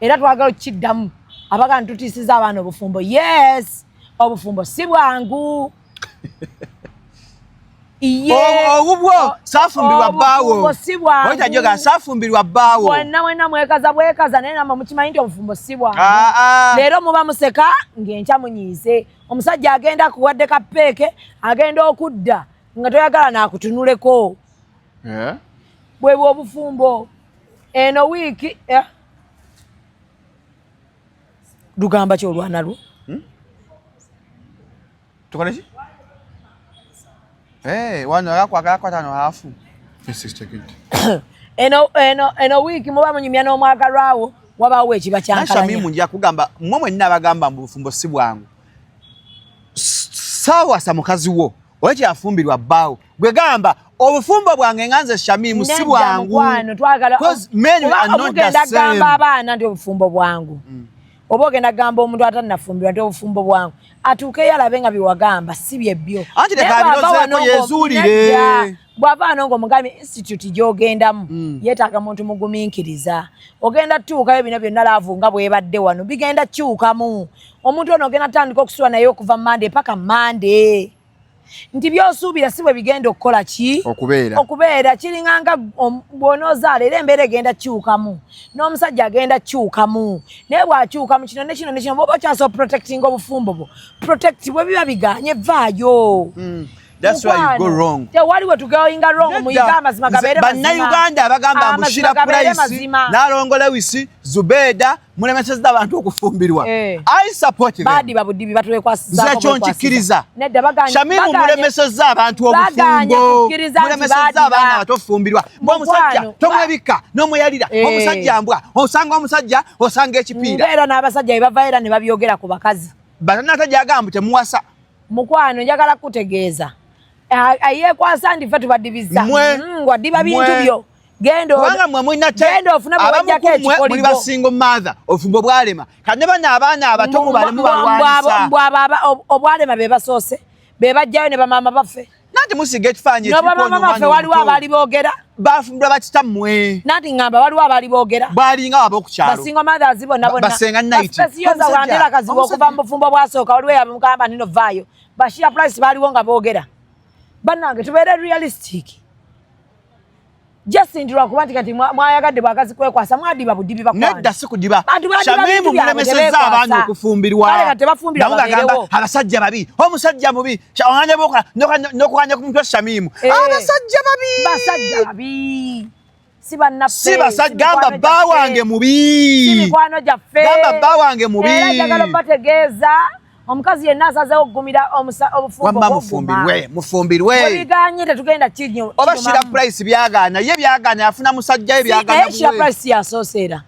era twagala okukiddamu abaga ntutiisizza abaana obufumbo yes obufumbo si bwangu. Obubwo saafumbirwa bbaawo oitajoga saafumbirwa bbaawo mwenna mwekaza naye namwe mukimanyi nti obufumbo si bwangu. Leero muba museka ng'enkya munyiize omusajja agenda kuwadde kapeeke agenda okudda nga toyagala naakutunuleko. Bwe bw'obufumbo eno wiiki lugamba ki olwana lwo tukole ki wano akakwatano hafu eno wiiki muba munyumya n'omwagalwawo wabaawo ekiba kyankalanya nja kugamba mmwe mwenna abagamba mbu bufumbo si bwangu saawasa mukazi wo oyo kyafumbirwa bbaawo gwe gamba obufumbo bwange nganze Shamimu si bwangu obugenda gamba abaana nti obufumbo bwangu oba ogenda gamba omuntu atannafumbirwa nti obufumbo bwangu atuukeyo alabe nga biwagamba si byebbyo anti tekabinozeeko yezuulire bw'ava wano ng'omugambi institute gy'ogendamu yeetaaga muntu mugumiikiriza ogenda tuukayo bino byonna laavu nga bwebadde wano bigenda kyukamu omuntu ono ogenda tandika okusula naye okuva Monday paka Monday nti by'osuubira si bwe bigenda okukola ki okubeera kiringanga bw'onoozaala era embeera egenda kyukamu n'omusajja agenda kyukamu naye bw'akyukamu kino ne kino ne kino bw'oba okyasobola protecting obufumbo bwo protect bwe biba biganye vaayo. That's why you go wrong. Tewali we tugoyinga wrong muyiga amazima gabeere mazima. Bannayuganda abagamba Mushira Price Nalongo Lewis Zubeda mulemesezza abantu okufumbirwa. I support them. Badi babudibi batwekwasiza ko kyonchikiriza. Nedda baganye. Shamimu mulemesezza abantu obufumbo. Mulemesezza abaana batofumbirwa. Omusajja tomwebika nomuyalira omusajja mbwa osanga omusajja osanga ekipiira. Era n'abasajja ebava era ne babyogera ku bakazi. Batana tajagamba temuwasa. Mukwano njagala kutegeeza ayekwasa ndife tubadibiza wadiba bintu byo gendo kubanga mwe mulina gendo ofuna bwajjako ekikoligo muli basingo mother ofumbo bwalema kane bana abaana abato mu balemu balwanisa obwalema be basoose be bajjayo ne bamama baffe nati musige kifanye no bamama baffe waliwo abali boogera bafumbira bakitammwe nati ngamba waliwo abali boogera balinga abokukyalo basingo mothers bonna basenga night yoza wandera kazibu okuva mu bufumbo bwasooka waliwo yabamukamba nino vaayo bashira price baliwo nga boogera bannange tubeere realistic just ndira kuba kati mwayagadde bwakazi kwekwasa mwadiba budibi bakwana nedda sikudiba Shamimu mulemeseza abantu okufumbirwa kale kati bafumbira babeerewo abasajja babi omusajja mubi ohanya boka nokuhanya ku mutwe Shamimu abasajja babi si bannaffe si basajja gamba bba wange mubi si mikwano gyaffe gamba bba wange mubi era njagala bategeeza omukazi yenna asazeewo okugumira mufumbirwe ebiganye tetugenda kinyo oba shira price byagaana ye byagaana yafuna musajja ye byagaana shira price yasooseera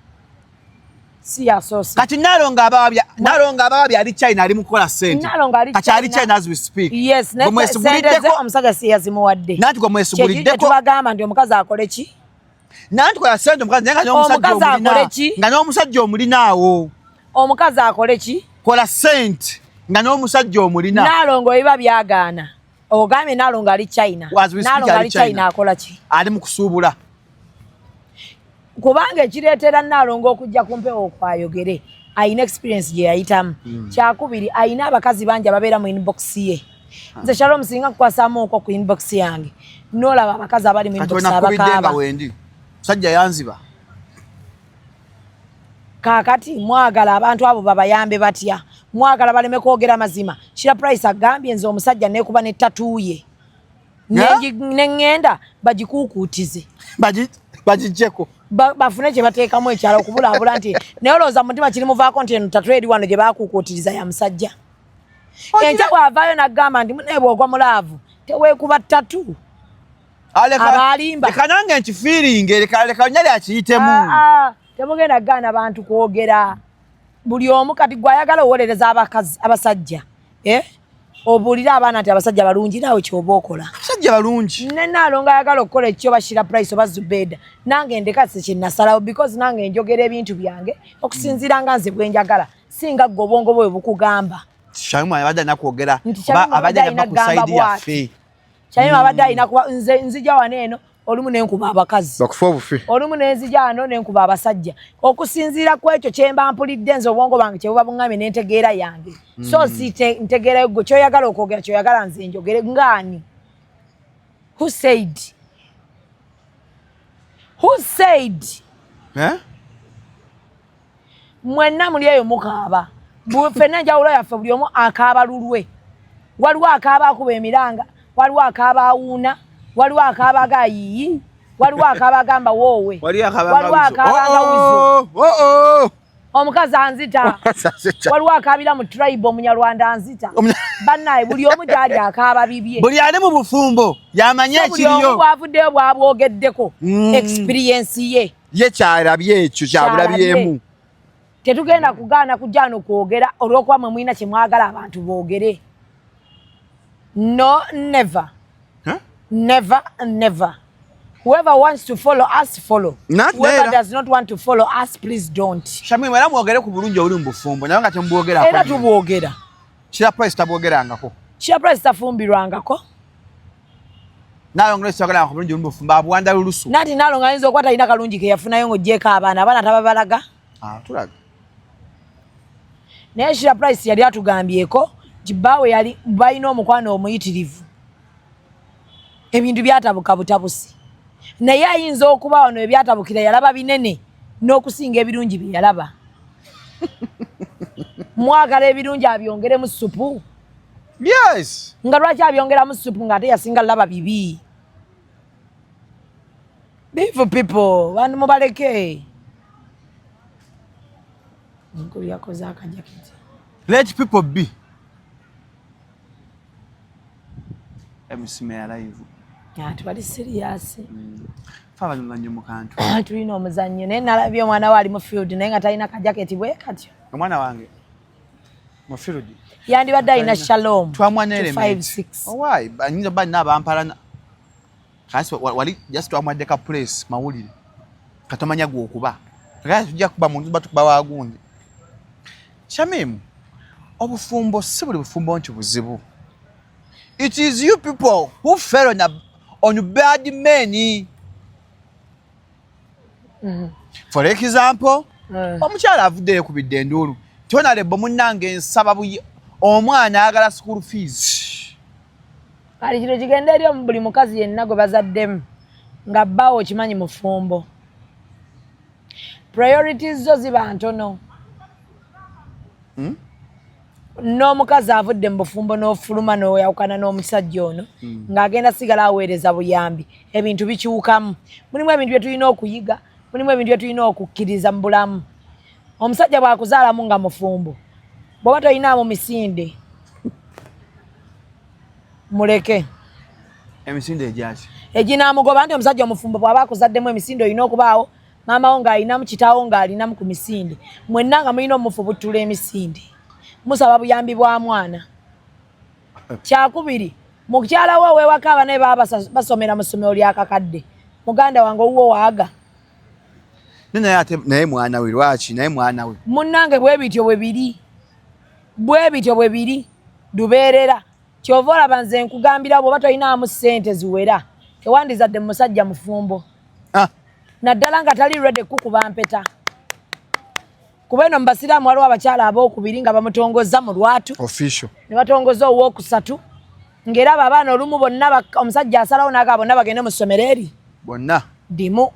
si yasoose kati nalonga abawabya ali China ali mukola sente kati ali China as we speak yes omusajja si yazimuwadde nanti gwe mwesuguliddeko tubagamba nti omukazi akole ki nanti kola sente omukazi nga n'omusajja omulinaawo omukazi akole ki kola sente nga n'omusajja omulina nalongo biba byagaana ogambye nalongo ali China nalongo ali China akola ki ali mu kusuubula kubanga ekireetera nalongo okujja kumpewo okwayogere ayina experience gye yayitamu kyakubiri ayina abakazi bangi ababeera mu inbox ye nze Shalom singa kukwasaamu okwo ku inbox yange noolaba abakazi abali mu inbox abakaaba musajja yanziba kakati mwagala abantu abo babayambe batya mwagala baleme kwogera mazima shira price agambye nze omusajja nekuba ne tatuuye nengenda bagikuukutize bagijjeko bafune kye bateekamu ekyalo okubulaabula nti neolooza mutima kiri muvaako nti eno tatu eri wano gye bakuukutiriza ya musajja enkya bwavaayo nagamba nti muneebwogwa mulaavu teweekuba tatu abalimba leka nange nkifiiringe leka nyali akiyitemu temugenda gaana abantu kwogera buli omu kati gwayagala owolereza abasajja obuulira abaana nti abasajja balungi naawe kyoba okola abasajja balungi nenaalonga ayagala okukola ekyo bashira price oba Zubeda nange ndekase kyenasalawo because nange njogera ebintu byange okusinziira nga nze bwenjagala singa gwe obwongo bwe bukugamba Shamimu abadde alina kwogera abadde alina ku saidi yaffe Shamimu abadde alina kuba nzija wano eno olumu nenkuba abakazi bakufa obufi olumu nenzija wano nenkuba abasajja okusinziira ku ekyo kyemba mpulidde nze obwongo bwange kyebuba buŋŋamye n'entegeera yange so si ntegeerayo gwe kyoyagala okwogera kyoyagala nze njogere ngaani who said mwenna muli eyo mukaaba ffenna enjawulo yaffe buli omu akaaba lulwe waliwo akaaba akuba emiranga waliwo akaaba awuuna waliwo akaaba gayiyi waliwo akaaba agamba woowe waliwo akaaba nga wizo omukazi anzita waliwo akaabira mu tribe omunyarwanda anzita bannaye buli omu gyali akaaba bibye buli ali mu bufumbo yamanye ekiriyo buli omu bwavuddeyo bwabwogeddeko experience ye kyalabye ekyo kyabulabyemu tetugenda kugaana kujjaano kwogera olw'okuba mwe mulina kye mwagala abantu boogere no never whoever wants to follow us follow whoever does not want to follow us please don't Shamimu era mwogere ku bulungi obuli mu bufumbo naye nga temubwogerako era tubwogera Shira price tabwogerangako Shira price tafumbirwangako nalongo nesagala ku bulungi obuli mu bufumbo abuwanda lulusu nati nalongo ayinza okuba talina kalungi ke yafunayo ng'ogyeko abaana tababalaga tulaga naye Shira price yali atugambyeko kibbaawe yali balina omukwano omuyitirivu ebintu byatabuka butabusi naye ayinza okuba wano ebyatabukira yalaba binene n'okusinga ebirungi bye yalaba mwagala ebirungi abyongere mu supu yes nga lwaki abyongera mu supu ng'ate yasinga laba bibi beautiful people bantu mubaleke nkulu yakoze akajaketi let people be emisime ya live tubali serious faba nyumlanyo mukantu tulina omuzannyo naye nalabye omwana we ali mu field naye nga talina kajaketi bwe katyo omwana wange Mufirudi. Yandibadde alina Shalom. Twamwana element. 256. Why? Banyinza bali n'abampalana. Kasi wali just twamwadde ka place mawulire. Katamanya gwo okuba. Kaya tujja kuba muntu batukuba wagundi. Shamim. Obufumbo si buli bufumbo nti buzibu. It is you people who fell on bad men. For example, omukyala avuddeyo ku biddendulu. Tonalebo munnange nsaba omwana ayagala school fees. Kali kino kigenda eri buli mukazi yenna gwe bazaddemu nga bbaawo kimanyi mufumbo. Priorities zo ziba ntono. N'omukazi avudde mu bufumbo n'ofuluma n'oyawukana n'omusajja ono ng'agenda sigala aweereza buyambi. Ebintu bikyukamu. Mulimu ebintu bye tulina okuyiga, mulimu ebintu bye tulina okukkiriza mu bulamu. Omusajja bw'akuzaalamu nga mufumbo. Bw'oba toyinaamu misinde. Muleke. Emisinde egyaki? Eginaamugoba nti omusajja omufumbo bw'aba akuzaddemu emisinde olina okubaawo maama wo ng'alinamu kitaawo ng'alinamu ku misinde. Mwenna nga mulina omufubutula emisinde. Musaba buyambi bwa mwana. Kyakubiri, mukyala wo ow'ewaka abana baba basomera mu ssomero ly'akakadde. Muganda wange owuwo waaga. Naye mwana we lwaki? Naye mwana we. Munnange bwe bityo bwe biri. Bwe bityo bwe biri. Dubeerera. Kyova olaba nze nkugambira bw'oba toyinaamu ssente ziwera. Tewandizadde mu musajja mufumbo. Naddala nga tali ready kukuba mpeta. Kuba eno mu basiraamu waliwo abakyala abookubiri nga bamutongoza mu lwatu. Official. Ne batongoza owookusatu. Ng'era abo abaana olumu bonna omusajja asalawo n'aga bonna bagende mu ssomero eri. Bonna. Dimu.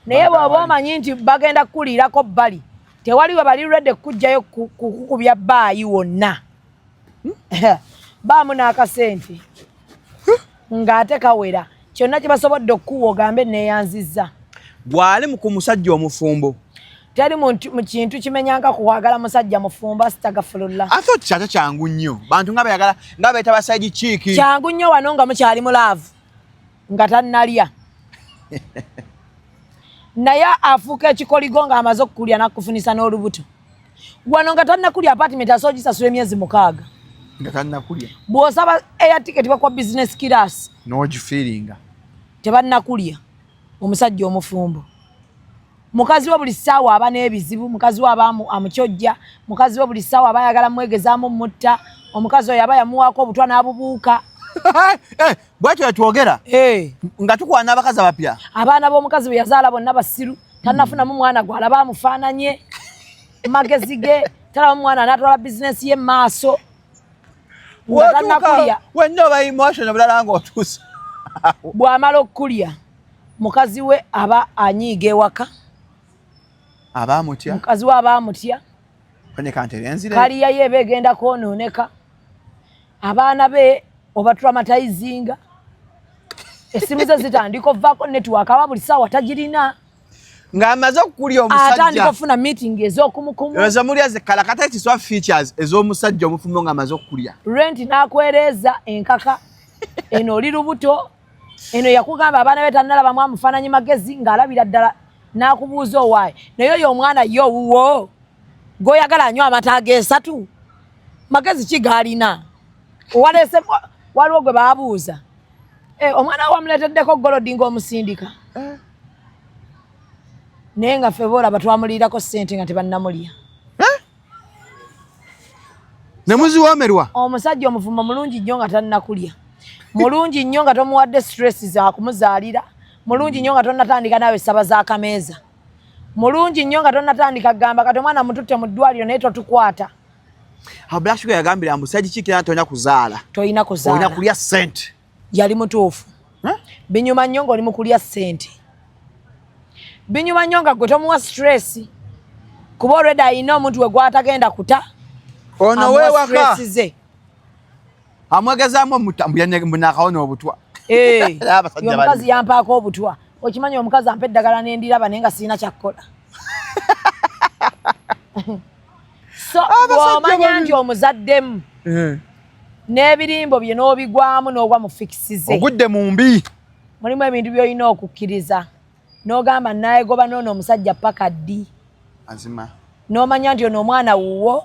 Naye bw'oba omanyi nti bagenda kukuliirako bbali. Tewaliwe bali ready kujjayo kukubya bbaayi wonna. Baamu n'akasente. Ng'ate kawera. Kyonna kye basobodde okukuwa ogambe neeyanzizza. Bw'ali ku musajja omufumbo. Teri mu kintu kimenyanga kuwagala musajja mufumbo astagfirullah. I thought kyata kyangu nnyo. Bantu nga bayagala nga bayita baside chick. Kyangu nnyo wano nga mukyali mu love. Nga tannalya. Naye afuuka ekikoligo nga amaze okukulya n'akufunisa n'olubuto. Wano nga tannakulya apartment asoogisasula emyezi 6. Nga tannakulya. Bw'osaba air ticket bakwa business class. N'ogifeeringa. Tebannakulya. Omusajja omufumbo. Mukazi we buli ssaawa aba n'ebizibu, mukazi we aba amukyojja, mukazi we buli ssaawa aba ayagala mwegezaamu mutta, omukazi oyo aba yamuwaako obutwa n'abubuuka. Bwekyo twogera nga tukwana abakazi abapya. Abaana b'omukazi bwe yazaala bonna basiru, tannafunamu mwana gw'alaba amufaananye, magezi ge, talabamu mwana anatwala bizinesi ye maaso. Wenna oba emotion bulala ng'otuusa. Bw'amala okukulya, mukazi we aba anyiiga ewaka. Aba amutya. Mukazi we aba amutya. Kaliya ye eba egenda kwonooneka. Abaana be oba traumatizinga. Essimu ze zitandika ovaako network aba buli ssaawa tagirina. Ng'amaze okukulya omusajja. Atandika okufuna meeting ez'okumukumu. Ezo mulya ze kalakata kiswa features ez'omusajja omufumbo ng'amaze okukulya. Rent n'akwereeza enkaka. Eno oli lubuto. Eno yakugamba abaana be tannalabamu amufaananyi magezi ng'alabira ddala n'akubuuza owaaye. Naye oyo omwana ye owuwo gw'oyagala anywa amata ag'esatu. Magezi ki g'alina? Owaleese waliwo gwe baabuuza. Omwana wamuleeteddeko golodi ng'omusindika. Naye nga ffe boolaba twamuliirako ssente nga tebannamulya. Ne muziwoomerwa? Omusajja omufumbo mulungi nnyo nga tannakulya. Mulungi nnyo nga tomuwadde stress za kumuzaalira. Mulungi nnyo nga tonnatandika nawe saba za kameeza. Mulungi nnyo nga tonnatandika gamba kati omwana mututte mu ddwaliro naye totukwata. Black Sugar yagambira omusajja ki era toyina kuzaala. Toyina kuzaala. Olina kulya ssente. Yali mutuufu. Binyuma nnyo ng'oli mu kulya ssente. Binyuma nnyo nga gwe tomuwa stress. Kuba already ayina omuntu we gw'atagenda kuta. Ono weewaka. Amwegezaamu omunaakawona obutwa. Omukazi yampaako obutwa. Okimanyi omukazi ampa eddagala n'endiraba naye nga sirina kyakkola. So bw'omanya nti omuzaddemu n'ebirimbo bye n'obigwamu n'ogwa mu fikisize. Ogudde mu mbi. Mulimu ebintu by'olina okukkiriza. N'ogamba naayegoba n'ono omusajja paka ddi. Mazima. N'omanya nti ono omwana wuwo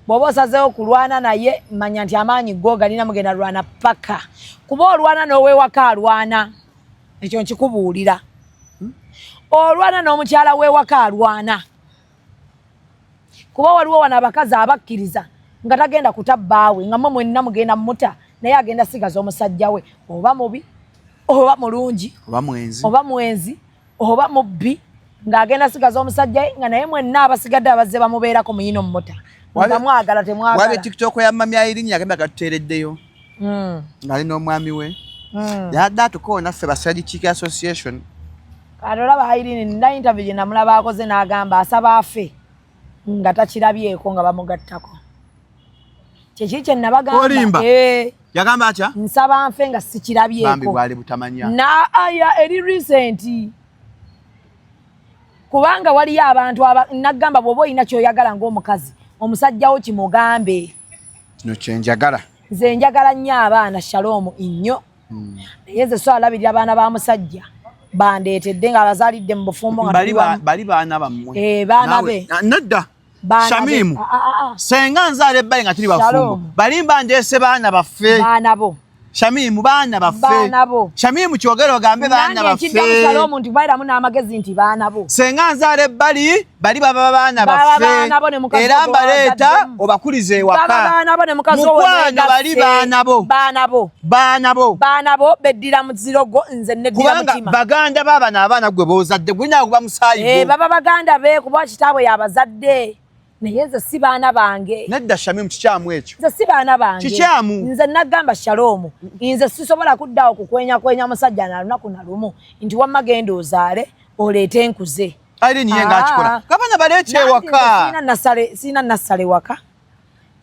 bw'oba osazeewo kulwana naye manya nti amaanyi go galina mugenda lwana paka kuba olwana n'oweewaka alwana ekyo nkikubuulira olwana n'omukyala w'ewaka alwana kuba waliwo wano abakazi abakkiriza nga tagenda kutabbaawe nga mwenna mugenda muta naye agenda sigaza omusajja we oba mubi oba mulungi oba mwenzi oba mubbi ng'agenda sigaza omusajja we nga naye mwenna abasigadde abazze bamubeerako muyino mmuta nga mwagala temwagala wabe TikTok ya mami Irene yagamba gatuteereddeyo ng'ali n'omwami we yadde atukoona naffe Basajja Chick Association kati olaba Irene nina interview gye namulaba akoze n'agamba asaba afe nga takirabyeko nga bamugattako kyekiri kye nabagamba yagamba atya nsaba nfe nga sikirabyeko bambi bwali butamanya na aya eri recent kubanga waliyo abantu nagamba bw'oba olina ky'oyagala ng'omukazi omusajjawo kimugambe no kyenjagala nze njagala nnyo abaana Shalom nnyo naye nze so alabirira abaana ba musajja bandeetedde nga abazaalidde mu bufumbo nga bali baana bammwe baana be nedda Shamimu senga nzaala ebbali nga tuli bafumbo bali mbandeese baana baffe Shamimu baana baffe Shamimu kyogera ogambe baana baffe Shalom nti bayiramu n'amagezi nti baana bo senga nzaala ebbali bali baba baana baffe era mbaleeta obakulize ewaka mukwano bali baana bo beddira mu zirogo nze neddira mutima kubanga baganda baabana abaana gwe boozadde gulina kuba musaayi baba baganda be kuba kitaabwe yabazadde naye nze si baana bange nedda Shamimu kikyamu ekyo nze si baana bange kikyamu nze nagamba Shalom nze sisobola kuddawo kukwenya musajja na lunaku na lumu nti wamma genda ozaale oleete enkuze Irene ye ng'akikola kabana baleete ewaka sina nassale waka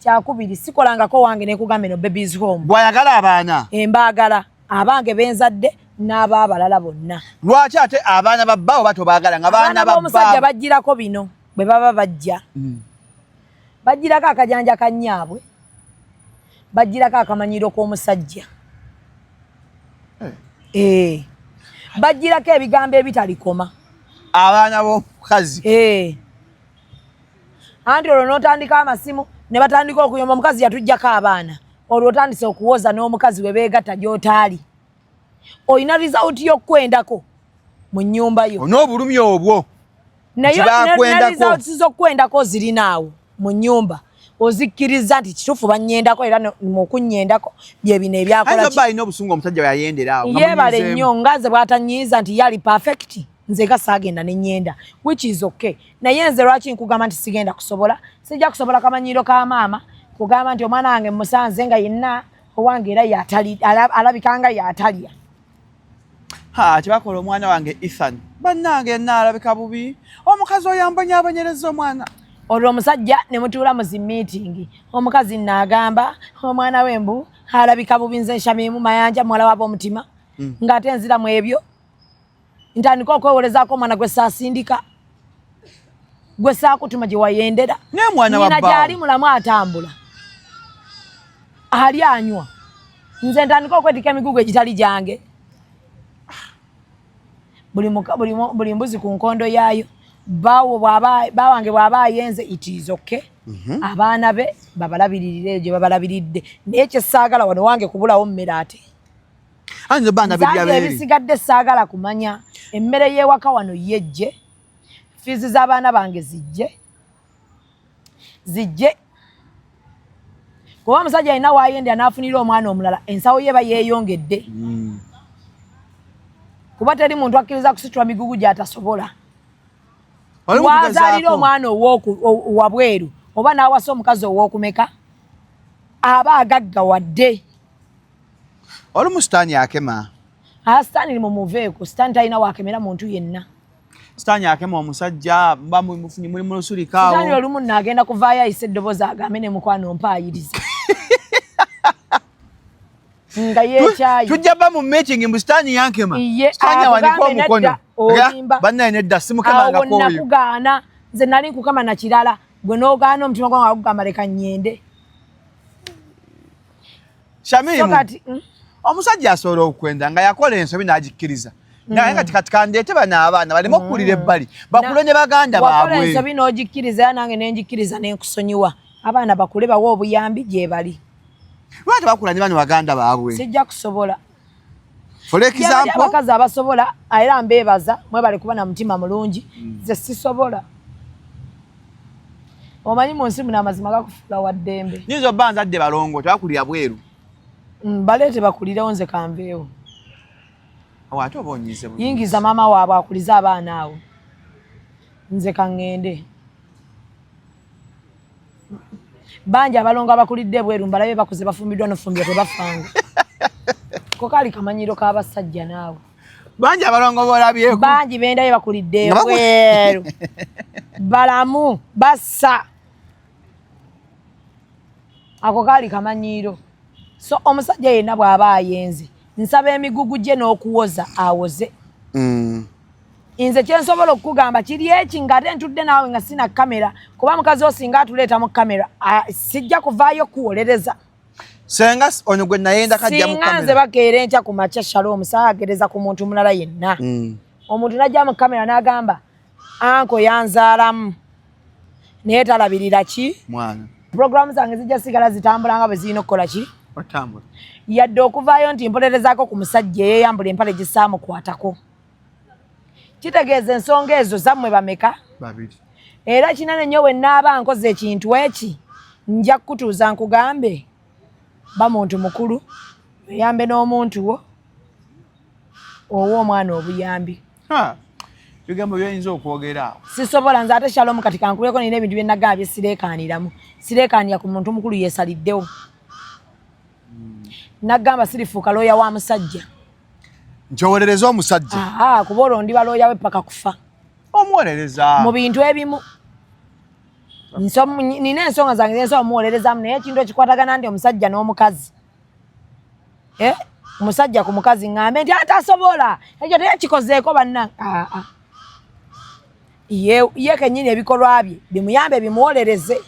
kyakubiri sikolangako wange nekugambe no babies home bw'ayagala abaana embaagala abange benzadde n'abaabalala bonna lwaki ate abaana babbaawo batobaagala nga baana b'omusajja bajjirako bino bwe baba bajja bajjirako akajanja ka nnyaabwe bajjirako akamanyiro k'omusajja bajjirako ebigambo ebitalikoma abaana b'omukazi anti olwo n'otandika amasimu ne batandika okuyomba omukazi yatuggyako abaana olwo otandise okuwoza n'omukazi we beegatta gy'otaali olina rizawuti y'okkwendako mu nnyumba yo n'obulumi obwo naye rizawuti z'okkwendako zirinaawo mu nnyumba ozikkiriza nti kituufu bannyendako era mukunnyendako bye bino ebyakola alina obusungu omusajja we yayenderaawo yeebale nnyo nga nze bw'atanyiiza nti yali perfect nze nga saagenda ne nnyenda which is okay naye nze lwaki nkugamba nti sigenda kusobola sijja kusobola kamanyiro ka maama kugamba nti omwana wange musanze nga yenna owange era alabika nga yatalya kyebakola omwana wange Ethan bannange yenna alabika bubi omukazi oyo ambonyabonyereza omwana olwo omusajja ne mutuula mu zi meeting omukazi n'agamba omwana w'embu alabika bubi nze Shamimu Mayanja muwala w'ab'omutima ng'ate nziramu ebyo ntandika okwewolezaako omwana gwe saasindika gwe saakutuma gye wayendera nina gyali mulamu atambula ali anywa nze ntandika okwetika emigugu egitali gyange buli mbuzi ku nkondo yaayo bawange bw'aba ayenze it is okay abaana be babalabiririre gye babalabiridde naye kyesaagala wano wange kubulawo mmere ate ebisigadde saagala kumanya emmere y'ewaka wano yejje fiizi z'abaana bange zijje kuba omusajja alina waayendera n'afunira omwana omulala ensawo ye bayeeyongedde kuba teri muntu akkiriza kusitula migugu gy'atasobola wazaalira omwana owabweru oba n'awasa omukazi ow'okumeka aba agaggawadde olumu sitaani akema sitaani limumuveeko sitaani talina wakemera muntu yenna sitaani akema omusajja mba muli mu lusulikaawo sitaani olumu naagenda kuvaayo ayise eddoboozi agambe ne mukwano mpaayiriza nga yeekyayi tujja ba mu meeting mbu sitaani yankema sitaani awanika omukono bannaye nedda simukemangako oyo nakugaana nze nali nkukama na kirala gwe n'ogaana omutima gwange agugamba leka nnyende Shamimu omusajja asobola okwenda nga yakola ensobi n'agikkiriza naye nga kati kandeete bano abaana baleme okuwulira ebbali bakule ne baganda baabwe wakola ensobi n'ogikkiriza nange nengikkiriza n'enkusonyiwa abaana bakule bawa obuyambi gye bali. Lwaki bakula ne bano baganda baabwe? Sijja kusobola. For example, abakazi abasobola era mbeebaza mwe bali kuba na mutima mulungi. Nze sisobola. Omanyi mu nsi muno amazima gakufuula wa ddembe. Nizo banza dde balongo tebakulira bweru. Baleete bakulirewo nze kanveewo. Ate oba onyize bulungi. Yingiza maama waabwe akuliza abaana awo. Nze kaŋŋende. Bangi abalongo abakulidde bweru mbalabe bakuze bafumbiddwa n'ofumbya tebafanga. Ko kali kamanyiro k'abasajja naawe. Bangi abalongo boolabyeko. Bangi bendayo bakulidde bweru. Balamu bassa. Ako kali kamanyiro. So omusajja yenna bw'aba ayenze nsaba emigugu gye n'okuwoza awoze. Nze kyensobola okukugamba kiri eki ng'ate ntudde naawe nga sina kamera kuba mukazi osinga atuleeta mu kamera sijja kuvaayo kuwolereza. Senga onyo gwe nayenda kajja mu kamera. Singa nze bakeera enkya ku makya Shalom saagereza ku muntu mulala yenna. Omuntu najja mu kamera n'agamba anko yanzaalamu naye talabirira ki? Mwana. Programu zange zijja sigala zitambula nga bwe zirina okukola ki? Otambula. Yadde okuvaayo nti mpolerezaako ku musajja eyeyambula empale gisaamukwatako. Kitegeeza ensonga ezo zammwe bameka? Babiri. Era kinene nnyo bwe nnaaba nkoze ekintu eki nja kukutuuza nkugambe ba muntu mukulu oyambe n'omuntu wo owa omwana obuyambi. Bigambo by'oyinza okwogera. Sisobola nze ate Shalom kati kankuleko nina ebintu bye nagamba bye sireekaaniramu. Sireekaanira ku muntu mukulu yeesaliddewo. Nagamba sirifuuka looya wa musajja. Nkyowerereza omusajja. Kuba olwo ndiba looya we paka kufa. Omuwolereza. Mu bintu ebimu. Nina ensonga zange zensobola omuwolerezaamu naye ekintu ekikwatagana nti omusajja n'omukazi. Omusajja ku mukazi ŋŋambe nti atasobola. Ekyo tekikozeeko banna. Ye kennyini ebikolwa bye bimuyambe bimuwolereze.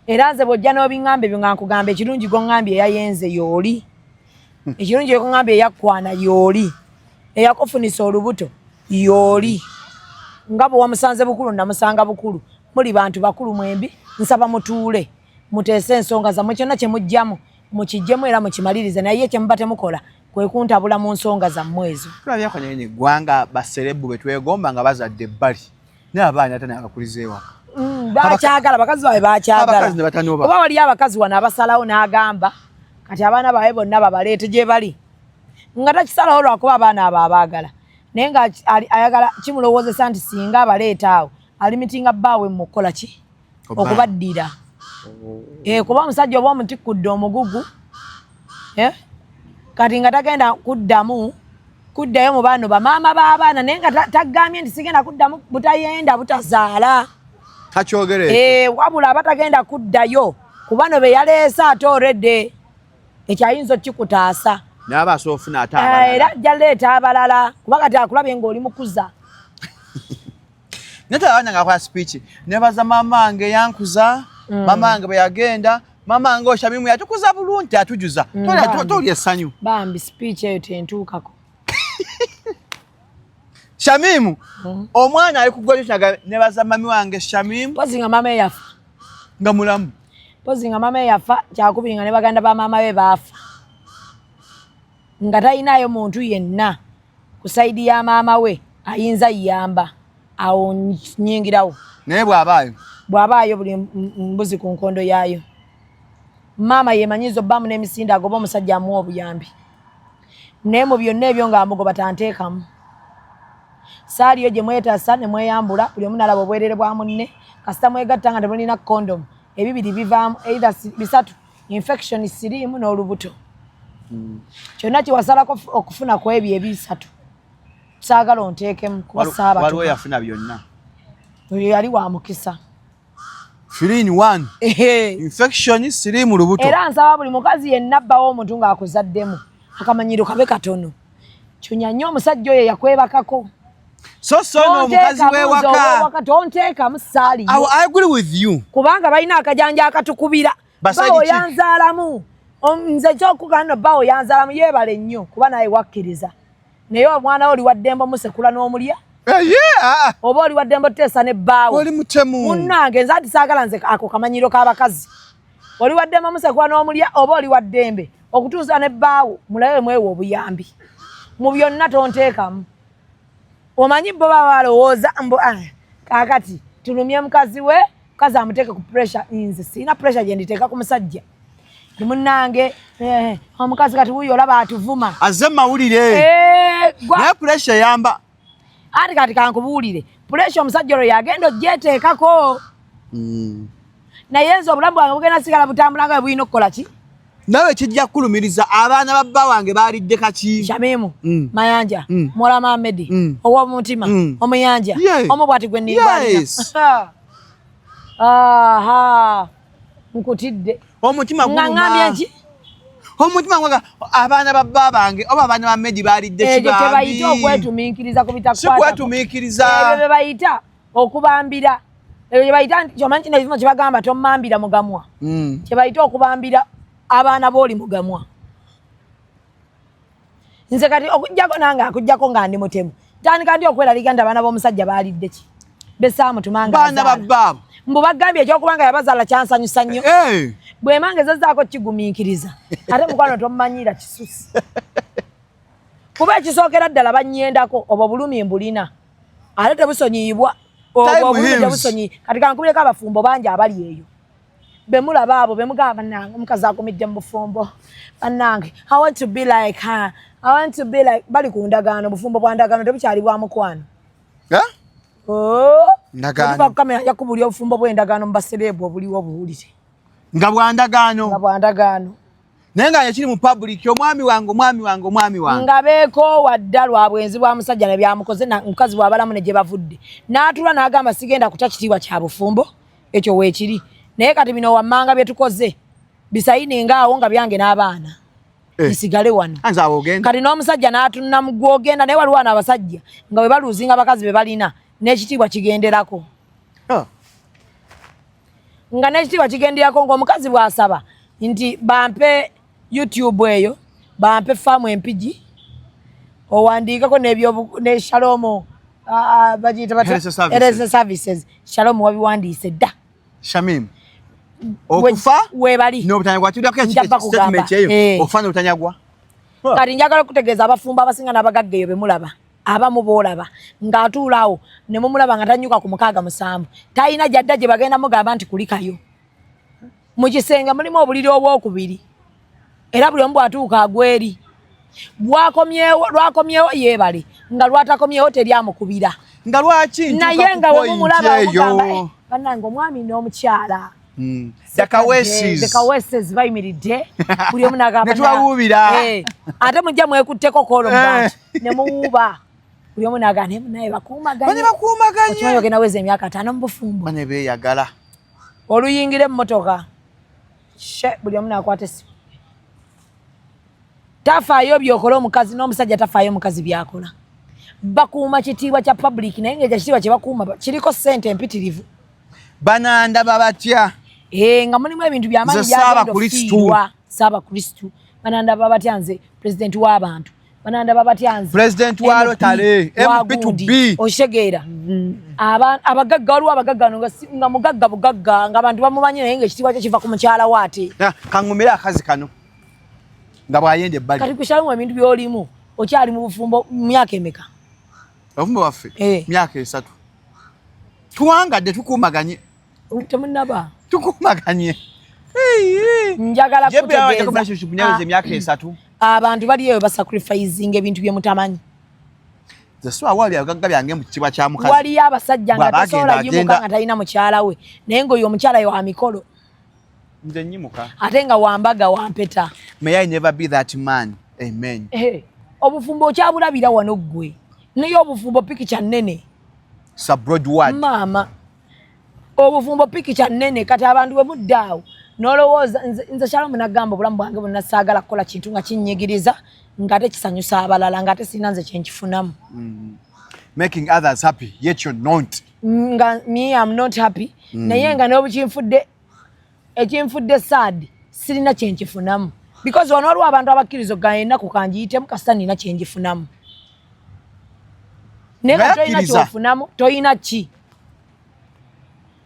Era nze bw'ojja n'obiŋŋambe byo nga nkugamba ekirungi goŋŋambye eyayenze y'oli. Ekirungi goŋŋambye eyakkwana y'oli. Eyakufunisa olubuto y'oli. Nga bwe wamusanze bukulu namusanga bukulu. Muli bantu bakulu mwembi nsaba mutuule. Muteese ensonga zammwe kyonna kye mujjamu. Mukijjemu era mukimalirize naye kye muba temukola kwe kuntabula mu nsonga zammwe ezo. Tulabyako naye neggwanga baserebu be twegomba nga bazadde ebbali. Naye abaana ate nabakuliza ewaka. Bakyagala abakazi baabwe bakyagala. Oba waliyo abakazi wano abasalawo n'agamba kati abaana baabwe bonna babaleete gye bali. Nga takisalawo lwakuba abaana abo abaagala. Naye nga ayagala kimulowoozesa nti singa abaleeta awo alimitinga bbaawe mu kukola ki? Okubaddira. Kuba omusajja oba omutikkudde omugugu kati nga tagenda kuddayo mu baano bamaama b'abaana naye nga taggambye nti sigenda kuddamu butayenda butazaala. Takyogere. Wabula aba tagenda kuddayo ku bano be yaleese ate olredde ekyayinza okikutaasa. N'aba asoofuna ate abalala. Era ajja leeta abalala kuba kati akulabye ng'oli mukuza. Nete abana nga kwa speech nebaza mamange yankuza mamange bwe yagenda mamange Shamimu yatukuza bulungi atujuza toli essanyu bambi speech eyo tentuukako. Shamimu omwana ali kugwa kinaga nebaza mami wange Shamimu pozi nga mama yafa nga mulamu pozi nga mama yafa kyakubiri nga ne baganda ba mama be baafa nga talinayo muntu yenna ku saidi ya mama we ayinza yamba awo nyingirawo naye bw'abaayo buli mbuzi ku nkondo yaayo. Mama yemanyizo bbamu n'emisinde agoba omusajja amuwa obuyambi naye mu byonna ebyo ng'amugoba tanteekamu. Saaliyo gye mwetaasa ne mweyambula buli omu nalaba obwerere bwa munne kasita mwegatta nga temulina kondomu ebibiri bivaamu either bisatu infection siriimu n'olubuto. Kyonna kiwasalako okufuna ku ebyo ebisatu. Saagala onteekemu kuba saaba. Waliwo yafuna byonna. Yali wa mukisa. 3 in 1. Infection siriimu lubuto. Era nsaba buli mukazi yenna abbawo omuntu ng'akuzaddemu akamanyiro kabe katono. Kyunya nnyo omusajja oyo yakwebakako. So n'omukazi w'ewaka. Tonteekamu Saaliyo. I agree with you. Kubanga balina akajanja akatukubira. Bawo yanzaalamu. Nze kyokugamba bawo yanzaalamu yeebale nnyo kuba naye wakkiriza. Naye omwana oli waddemba musekula n'omulya Yeah. Oba oli wadde mbotesa ne baawo. Oli mutemu. Munnange nze ati saagala nze ako kamanyiro k'abakazi. Oli wadde mamusekwa n'omulya oba oli waddembe. Okutuusa ne baawo mulabe mwewo obuyambi. Mu byonna tonteekamu. Omanyi bo balowooza kaakati tulumye mukazi we mukazi amuteeke ku pressure nze sina pressure gye nditeeka ku musajja. Ni munnange omukazi kati wuyo olaba atuvuma. Azze mawulire. Naye pressure yamba. Ati kati kankubuulire pressure omusajja olwo yagenda ogyeteekako. Naye nze obulamu bwange bugenda sigala butambula nga bulina okukola ki? Nawe kijja kulumiriza abaana ba bba wange balidde kaki? Shamimu, Mayanja, Mola Mohamed, Owomutima, Omuyanja, Omubwati gwe nirwanira. Aha. Nkutidde. Omutima guluma. Ngambye nki? Omutima gwaga abaana ba bba bange oba abaana ba Medi balidde kibambi. Ekyo bayita okwetumiikiriza ku bitakwata. Si kwetumiikiriza. Ebyo bayita okubambira. Ebyo bayita nti omanyi kino ekimu kye bagamba tommambira mugamwa. Kye bayita okubambira abaana b'oli mugamwa. Nze kati okujjako nange akujjako nga ndi mutemu. Tandika ndi okweraliika nti abaana b'omusajja baalidde ki? Besaamu tumanga baana ba bbaabo. Mbu bagambye ekyokubanga yabazaala kyansanyusa nnyo. Bwe mange zezzaako kigumiikiriza. Ate mukwano tommanyira kisusi. Kuba ekisookera ddala bannyendako obwo bulumi mbulina. Ate tebusonyiibwa. Obwo bulumi tebusonyi. Kati kankubireko abafumbo bangi abali eyo. Bemulaba abo bemugamba bannange omukazi akumidde mu bufumbo. Bannange, I want to be like her. I want to be like bali ku ndagaano bufumbo bwa ndagaano tebukyali bwa mukwano. Ndagaano. Tuba kamera yakubuli obufumbo bw'endagaano mbaserebu obuliwo buwulire. Nga bwa ndagaano. Nga bwa ndagaano. Naye nga yakiri mu public omwami wange. Nga beeko wadda lwa bwenzi bwa musajja ne byamukoze na mukazi bw'abalamu ne gye bavudde. N'atula n'agamba sigenda kuta kitiibwa kya bufumbo ekyo weekiri. Naye kati bino wammanga bye tukoze bisayininga awo nga byange n'abaana. Bisigale wano. Kati n'omusajja n'atunna mu gwogenda naye waliwo wano abasajja nga bwe baluuzinga abakazi be balina n'ekitiibwa kigenderako. Nga n'ekitiibwa kigenderako ng'omukazi bw'asaba nti bampe YouTube eyo bampe faamu empigi owandiikako ne Shalom bagiyita batya services Shalom wabiwandiise dda. Shamim. Okufa webali n'obutanyagwa tudako statement eyo ofana obutanyagwa. Kati njagala okutegeeza abafumbo abasinga n'abagagga eyo bemulaba abamu boolaba ng'atuulaawo ne mumulaba nga tanyuka ku 67 talina gyadda gye bagenda mugamba nti kulikayo. Mu kisenge mulimu obuliri obwokubiri era buli omu bw'atuuka agweri lwakomyewo yeebale nga lwatakomyewo teryamukubira. Nga lwaki naye nga we mumulaba omugamba bannange omwami n'omukyala the Kaweses bayimiridde buli omu n'agamba netwawuubira ate mujja mwekutteko kolo mbantu ne muwuuba buli omu n'agamba naye bakuumaganye okimanyi ogenda weza emyaka 5 mu bufumbo bane beeyagala oluyingire emmotoka buli omu n'akwata essimu tafaayo byokola omukazi n'omusajja tafaayo omukazi byakola. Bakuuma kitiibwa kya public naye ng'ekyo kitiibwa kye bakuuma kiriko ssente empitirivu. Banandaba batya? Nga mulimu ebintu by'amaanyi byagenda okufiirwa Saaba Kristu. Banandaba batya nze president w'abantu. Banandaba batya nze president wa Rotary MP2B. Oshegeera. Abagagga waliwo abagagga nga mugagga bugagga ng'abantu bamumanyi naye ng'ekitiibwa kye kiva ku mukyala waate. Kaŋŋumira akazi kano nga bw'ayenda ebbali. Kati kukyalimu ebintu by'olimu okyali mu bufumbo myaka emeka? Abafumbo baffe myaka 3. Tuwangadde tukuumaganye. Temunnaba. Tukuumaganye. Njagala kutegeeza emyaka 3. Abantu bali eyo basacrificing ebintu bye mutamanyi. Zaswa wali abagagga byange mu kitiibwa kya mukazi. Wali abasajja nga tasobola yimuka nga talina mukyala we naye ng'oyo omukyala yo wa mikolo. Nze nnyimuka. Ate nga wambaga wampeta. May I never be that man. Amen. Obufumbo okyabulabira wano ggwe. Naye obufumbo pikicha nnene. Broadward. Mama. Obufumbo pikicha nnene kati abantu bwe muddaawo. Nolowooza nze Shalom nagamba obulamu bwange bwonna saagala kukola kintu nga kinnyigiriza ng'ate kisanyusa abalala ng'ate sirina nze kye nkifunamu. Making others happy yet you're not. Nga me I'm not happy. Naye nga n'obukinfudde ekinfudde sad sirina kye nkifunamu. Because wano waliwo abantu abakkiriza okugana ennaku kanjiyitemu kasita nina kye ngifunamu. Nega toyina kyofunamu, toyina ki.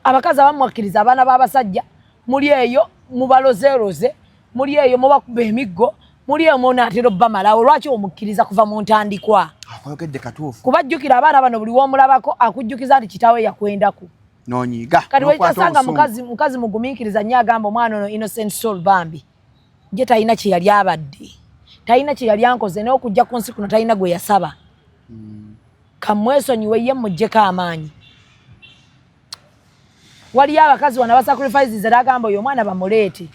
Abakazi abamwakkiriza abaana b'abasajja, muli eyo mubalozeeroze, muli eyo mubakuba emiggo, muli eyo munaatera obbamalawo. Lwaki omukkiriza kuva mu ntandikwa? Akwogedde katuufu. Kubajjukira abaana bano buli w'omulabako akujjukiza nti kitaawe yakwendaku. N'onyiiga. Kati wekitasanga mukazi mugumiikiriza nnyo agamba omwana ono innocent soul bambi. Ye talina kye yali abadde. Talina kye yali ankoze n'okujja ku nsi kuno talina gwe yasaba. Kamwesonyiwe ye muggyeko amaanyi. Waliyo abakazi wana basacrifices agamba oyo omwana bamuleete.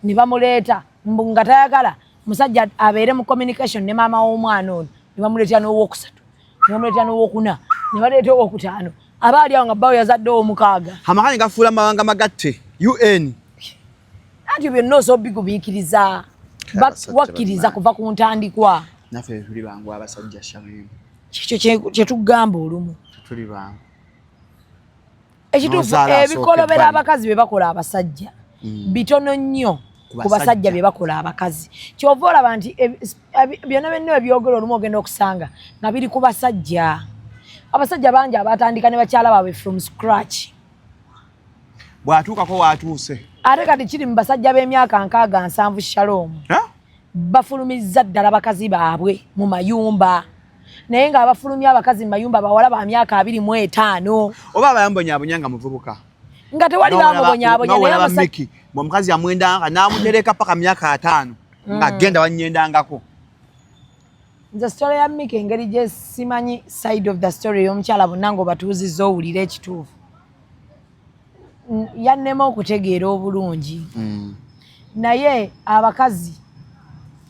Ne bamuleeta nga tayagala musajja abeere mu communication ne maama w'omwana ono. Ne bamuleetera n'owookusatu, ne bamuleetera n'owookuna, ne baleeta owookutaano. Abaali awo nga bbawo yazadde ow'omukaaga. Amakaani gafuula amawanga magatte. UN. Ati byonna osobigumiikiriza. Wakkiriza kuva ku ntandikwa. Naffe tuli bangu abasajja Shamim. Kikyo kye tugamba olumu. Tuli bangu. Ekituufu ebikolobera abakazi bye bakola abasajja bitono nnyo ku basajja bye bakola abakazi. Kyova olaba nti byonna byonna ebyogera olumu ogenda okusanga nga biri ku basajja. Abasajja bangi abatandika ne bakyala baabwe from scratch. Bw'atuukako w'atuuse. Ate kati kiri mu basajja b'emyaka 67 Shalom. Bafulumizza ddala bakazi baabwe mu mayumba. Naye nga abafulumya abakazi mu mayumba bawala ba myaka 25. Oba abayambonyabonya nga muvubuka. Nga tewali bamubonyabonya naye abasajja. Omukazi amwendanga n'amutereka paka myaka 5 ng'agenda wannyendangako. Nze story ya Miki engeri gye simanyi side of the story y'omukyala bonna ng'obatuuzizza owulira ekituufu. Yannema okutegeera obulungi. Naye abakazi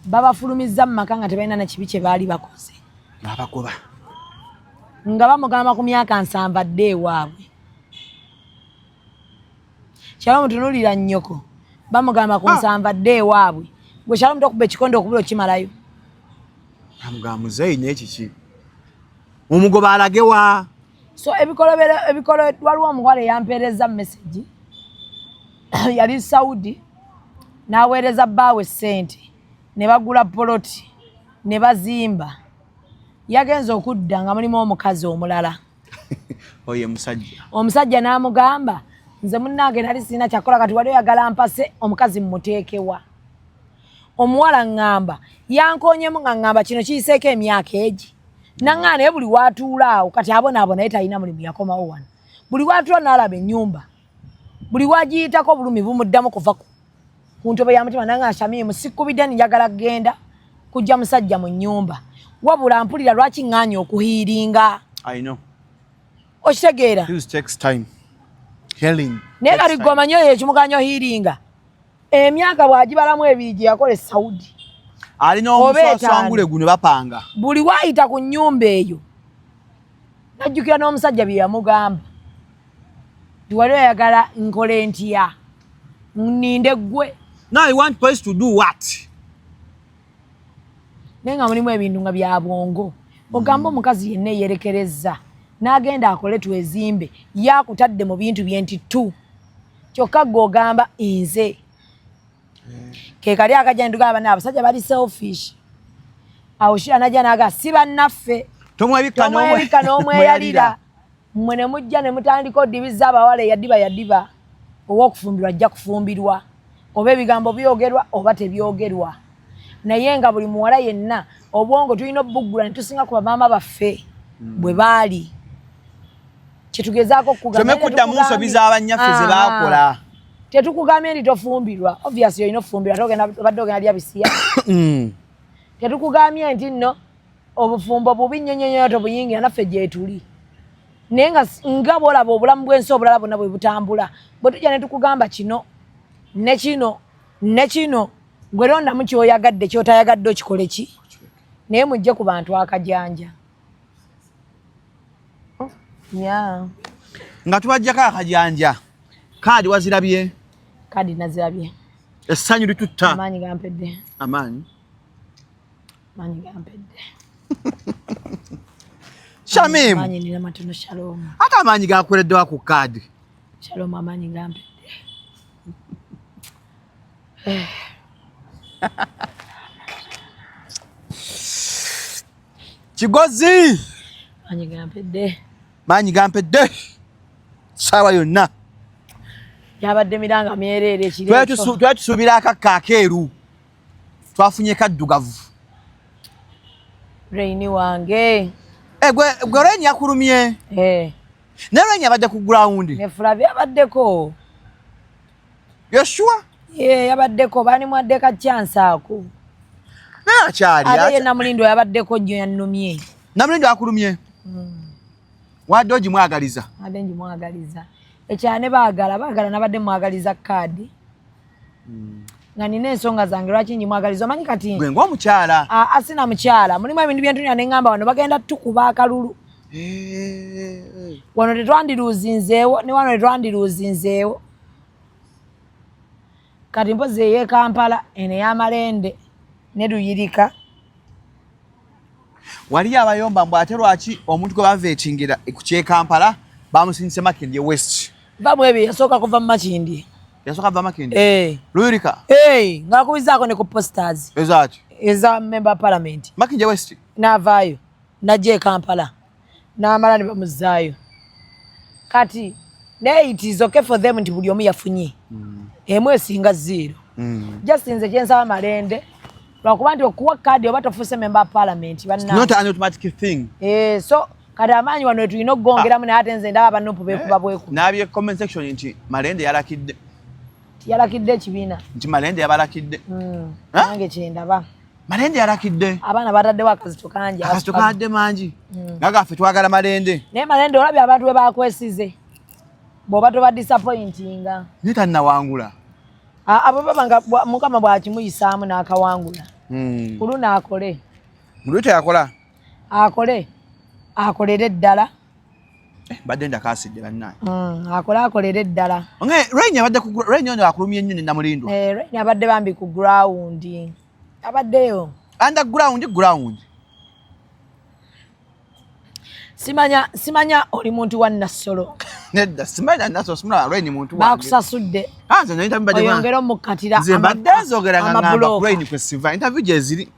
babafulumizza mu maka nga tebalina na kibi kye baali bakoze. N'abagoba. Nga bamugamba ku myaka 7 adde ewaabwe. Shalom tunuulira nnyoko. Bamugamba ku 7 adde ewaabwe. Gwe Shalom tokuba ekikondo okubula okimalayo. Amugamba muzeeyi n'ekiki. Omugoba alage wa? So ebikolo waliwo omukwala eyampeereza message. Yali Saudi n'aweereza bbaawe ssente ne bagula poloti ne bazimba. Yagenza okudda nga mulimu omukazi omulala. Oye musajja. Omusajja n'amugamba nze munnange nali sirina kyakola kati wali oyagala mpase omukazi mmuteekewa. Omuwala ngamba yankoonyemu nga ngamba kino kiyiseeko emyaka egi. Nanga naye buli watuula awo kati naye talina mulimu yakomawo wano. Buli watuula n'alaba ennyumba. Buli wagiyitako bulumi bumuddamu kuva ku ntobe ya mutima nanga Shamimu sikkubidde njagala kgenda kujja musajja mu nnyumba. Wabula mpulira lwaki ng'anya okuhiiringa. I know. Okitegeera? This takes time. Healing. Naye kati gwe omanyi oyo ekimuganya ohiiringa. Emyaka bw'agibalamu 2 gye yakola e Saudi. Alina omuswaswangule guno bapanga. Buli waayita ku nnyumba eyo. Najjukira n'omusajja bye yamugamba. Wali oyagala nkole ntya? Nninde ggwe. Now you want police to do what? Nenga mulimu ebintu nga bya bwongo. Ogamba omukazi yenna yerekereza. N'agenda akole twezimbe. Yakutadde mu bintu by'entitu. Kyokka gwe ogamba nze. Ke kali akajja ndugaba n'abasajja bali selfish. Awo shira najja naga si bannaffe. Tomwebika n'omweyalira. Mmwe ne mujja ne mutandika odibiza abawala yaddiba. Ow'okufumbirwa ajja kufumbirwa. Oba ebigambo byogerwa oba tebyogerwa. Naye nga buli muwala yenna obwongo tulina obuggula ne tusinga ku bamaama baffe bwe baali. Kyetugezaako okugamba. Tomekuddamu nsobiza abanyaffe ze baakola. Tetukugambye nti tofumbirwa. Obviously olina ofumbirwa obadde ogenda lya bisiya. Tetukugambye nti nno obufumbo bubi nnyo tobuyingira naffe gye tuli. Naye nga bw'olaba obulamu bw'ensi obulala bwonna bwe butambula. Bwe tujja ne tukugamba kino ne kino gwe londamu ky'oyagadde ky'otayagadde okikole ki? Naye mujje ku bantu akajanja. Nga tubajjako akajanja. Kaadi wazirabye? Kaadi nazirabye. Essanyu litutta. Amaanyi gampedde. Amaanyi gampedde. Shamimu. Amaanyi nina matono Shalom. Ate amaanyi gakoleddwa ku kaadi. Shalom amaanyi gampedde. Kigozi. Maanyi gampedde. Sawa yonna. Yabadde miranga myerere ekiro. Twatusuubira akakka akeeru. Twafunye kaddugavu. Raini wange. Gwe Raini yakulumye. Ne Raini abadde ku ground. Ne Flavia abaddeko. Yoshua? Yabaddeko bani mwadde ka chance ako. Akyali. Ate Namulindo yabaddeko nnyo yannumye. Namulindo akulumye. Wadde ogimwagaliza. Ade njimwagaliza. Ekyane baagala nabadde mwagaliza kaadi. Nga nina ensonga zange lwaki njimwagaliza omanyi kati. Gwe ng'omukyala. Asina mukyala. Mulimu ebintu byentunya ne ngamba wano bagenda tukuba akalulu. Wano tetwandiruuzinzeewo ne wano tetwandiruuzinzeewo. Kati mpozi ye Kampala ene y'amalende ne Luyirika. Wali abayomba mbu ate lwaki omuntu gwe baveetingira ku kye Kampala bamusindise Makindye West. Bamu ebyo yasooka kuva mu Makindye. Yasooka kuva Makindye? Luyirika? Ng'akubizaako ne ku posters. Ezaaki? Eza member parliament. Makindye West? N'avaayo. Najja e Kampala. N'amala ne bamuzaayo. Kati it is okay for them nti buli omu yafunye. Emu esinga 0. Just nze kyensaba malende. Lwakuba nti okuwa kaadi oba tofuuse member parliament. Not an automatic thing. So kati amaanyi wano tulina okugongeramu naye ate nze ndaba abanupu beekuba bweku. N'abye comment section nti Malende yalakidde. Yalakidde ekibiina. Nti Malende yabalakidde. Nange kyendaba. Malende yalakidde. Abaana bataddewo akazito kangi. Akazito kadde mangi. Nagaffe twagala Malende. Naye Malende olabye abantu bwe bakwesize. Bw'oba toba disappointinga. Naye tannawangula. Abo babanga Mukama bw'akimuyisaamu n'akawangula. Kulu n'akole. Mulu teyakola? Akolere ddala. Badde ndakaasidde bannaye. Akolere ddala. Raini abadde ku Raini ono akulumye nnyo ne Namulindo. Raini abadde bambi ku ground. Abaddeyo. Underground. Simanya oli muntu wa Nassolo. Nedda simanya Nassolo simula Raini muntu wa. Bakusasudde. Nze nayita mbadde. Oyongera omukatira nze mbadde nzogera nga ngamba Raini kwe siva. Interview gye ziri.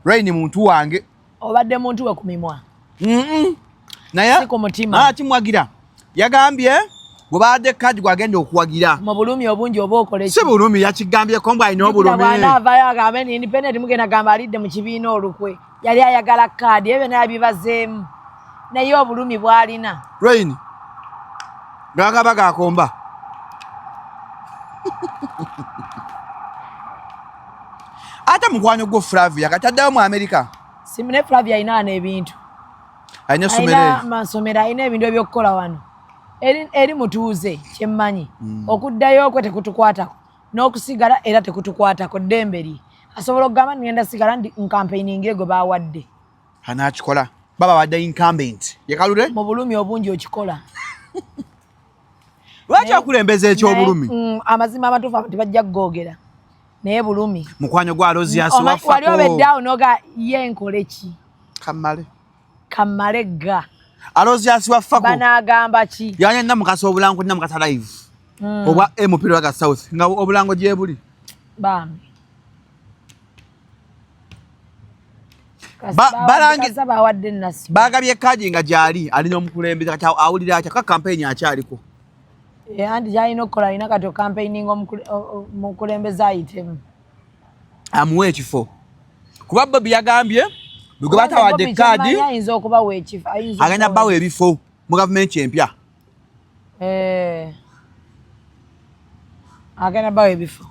Raini muntu wange. Obadde muntu we ku mimwa. Naye si ku mutima. Kimwagira. Yagambye gwe baadde kaadi gwagenda okuwagira. Mu bulumi obungi oba okole ki? Si bulumi yakigambye ko mbu alina obulumi. Bwana avaayo agambe ni independent mugenda gamba alidde mu kibiina olukwe. Yali ayagala kaadi ebyo naye abibazeemu. Naye obulumi bw'alina. Raini. Gagaba gakomba. Ate mukwano gwo Flavia kataddewo mu America. Simune Flavia ayina ebintu. Ayina somero. Masomero ayina ebintu ebyokukola wano. Eri mutuuze kyemmanyi. Okuddayo okwe tekutukwatako. N'okusigala era tekutukwatako ddemberi. Asobola okugamba ngenda sigala ndi nkampeyiningire gwe baawadde. Anakikola. Baba wadde incumbent. Yekalule? Mu bulumi obungi okikola. Lwaki akulembeza eky'obulumi? Amazima amatuufu abantu bajja kugoogera. Naye bulumi. Mukwanyo gwa Rosias wafako. Wali obeddawo noga ye nkole ki? Kamale ga. Rosias wafako. Banagamba ki? Yanya namukasa obulango namukasa live. Oba empira wa South. Nga obulango gye buli. Bambi. Barangi saba wadde nasi. Bagabye kaji nga jali alina omukulembeza kati awulira acha ka campaign akyaliko. Andi jayino kola ina kato campaigning omukulembeza ayitemu. Amuwe ekifo. Kuba Bobby yagambye bwe batawadde kaadi ayinza okuba weekifo. Agenda bawe ebifo mu government empya. Agenda bawe ebifo.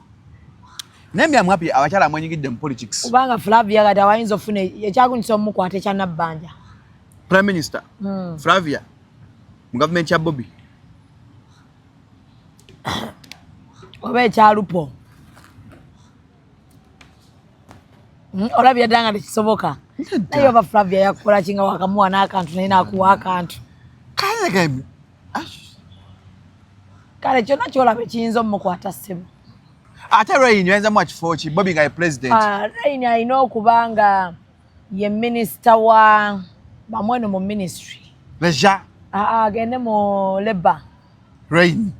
Nembya mwapi abakyala amwenyigidde mu politics. Kubanga Flavia gata wayinza ofune ekyakunyisa omukwate kya Nabbanja. Prime Minister Flavia mu government ya Bobby. Oba ekyalupo. Olabye ddanga tekisoboka. Naye oba Flavia yakola kinga wakamuwa n'akantu naye n'akuwa akantu. Kale kyonna kyolaba kiyinza omukwata ssebo. Ate Raini yayinza mu kifo ki Bobby nga ye president. Raini alina okuba nga ye minisita wa bamweno mu ministry. Leja. Agende mu Labour. Raini.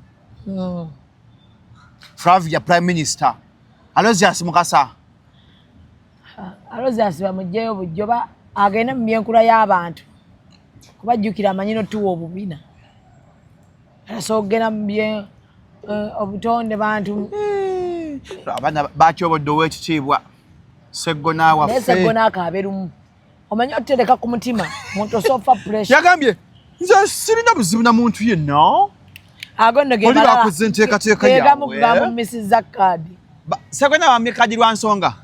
Flavia prime minister. Alozias Mukasa. Alozias bamugyeyo bujjoba agende mu byenkula y'abantu. kubajjukira amanyino tuwa obubina asogera mbye obutonde bantu abaana bakyobodde ow'ekitiibwa Seggona waffe Seggona akaberumu omanyi otereka ku mutima muntu osofa pressure yagambye nze sirina buzibu na muntu yenna agonno ge oli bakoze nteekateeka yawe Mrs. Zakadi Seggona wamye kadi lwa nsonga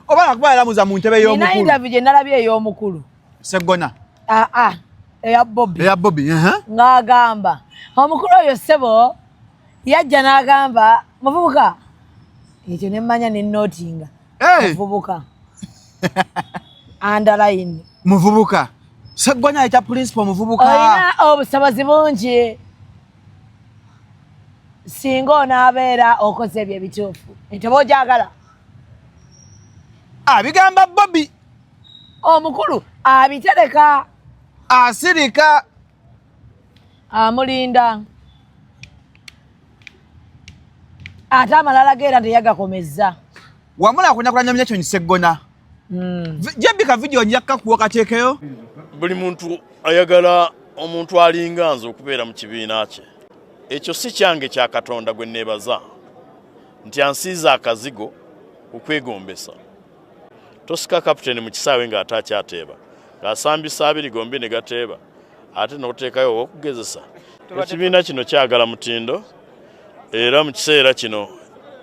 oba nakuba yalamuza mu ntebe y'omukulu nina interview gye nalabye ey'omukulu Seggona eya Bobby ng'agamba omukulu oyo ssebo yajja n'agamba muvubuka ekyo nemmanya nennootinga muvubuka underline muvubuka Seggona ayita principal muvubuka olina obusobozi bungi singa onaabeera okoze ebyo ebituufu ente boojagala abigamba Bobby omukulu abitereka asirika amulinda ate amalala geera teyagakomezza wamula kunakulanya kyonyi Seggona jebika video njakka kuwa kateekeyo buli muntu ayagala omuntu alinga nze okubeera mu kibiina kye ekyo si kyange kya Katonda gwe neebaza nti ansiiza akazigo okwegombesa tosika kapiteni mu kisaawe nga atakyateeba ng'asambisa abiri gombi ne gateeba ate n'oteekayo okugezesa ekibiina kino kyagala mutindo era mu kiseera kino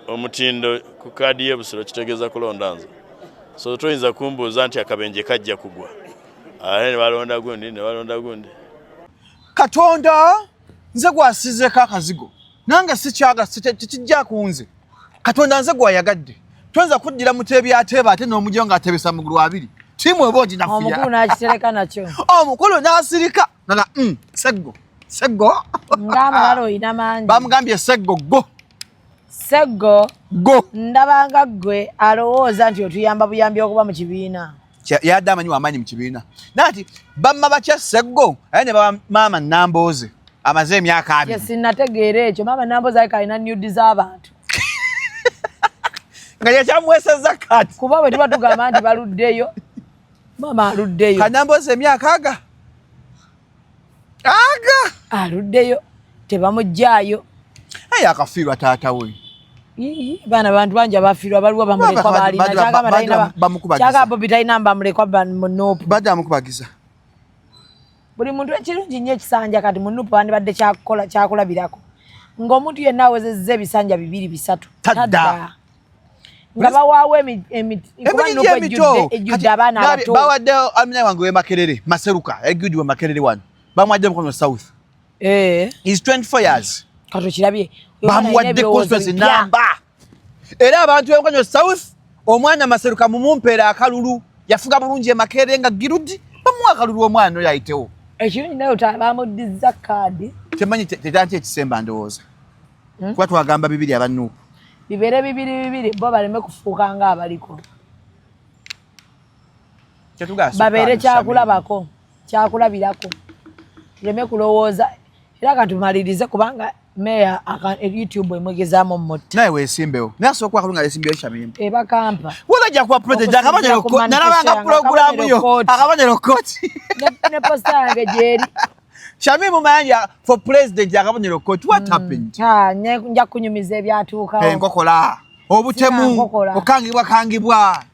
omutindo ku kaadi y'ebusiro kitegeeza kulonda nze so toyinza kumbuuza nti akabenje kajja kugwa ate ne balonda gundi Katonda nze gwasizeeko akazigo nange sikyaga tekijja kunze Katonda nze gwayagadde toyinza kuddira muteebyateeba ate n'omujjo ng'atebesa mugulu abiri tiimu eba oginafuya omukulu n'akitereka nakyo omukulu n'asirika naga Seggo ng'amalala oyina mangi bamugambye Seggo Seggo ndabanga ggwe alowooza nti otuyamba buyambi okuba mu kibiina yadde amanyi wamanyi mu kibiina nati bamma bakya Seggo aye ne baba maama Nambooze amaze emyaka 2 sinnategeera ekyo maama Nambooze ayika alina nude z'abantu nga yakyamuweeseza kati kuba bwe tuba tugamba nti baluddeyo maama aluddeyo Nambooze emyaka aluddeyo tebamuggyaayo akafiirwa taata we baana bantu bangi abafiirwa baliwo bamulekwa balina Bobby talina bamulekwa munuupu badde amukubagiza buli muntu ekirungi nnyo ekisanja kati munuupu wandibadde kyakulabirako ng'omuntu yenna awezezza ebisanja 2-3 tadda nga bawaawo ejjudde abaana abato bawadde amina wange we Makerere Maseruka ejjudde we Makerere wano bamuwadde mukono South is 24 years kato kirabye bamuwadde constituency namba era abantu b'Enkonyo South omwana Maseruka mumumpeera akalulu yafuga bulungi e Makerere nga girudi bamuwa akalulu omwana oyo ayitewo ekirungi nayo bamuddiza kaadi temanyi tetanti ekisemba ndowooza kuba twagamba 2 abannuupu bibeere 2 bo baleme kufuuka nga abaliko babeere kyakulabako kyakulabirako tuleme kulowooza era katumalirize kubanga meya YouTube emwegezaamu mmotta naye weesimbewo naye asooka akalunga yesimbewo Shamim ebakampa wulajja kuba project akabonero nalabanga pulogulaamu yo akabonero kooti ne posta yange gyeri Shamim Mayanja for president akabonero kooti what happened nja kunyumiza ebyatuukawo enkokola obutemu okangibwa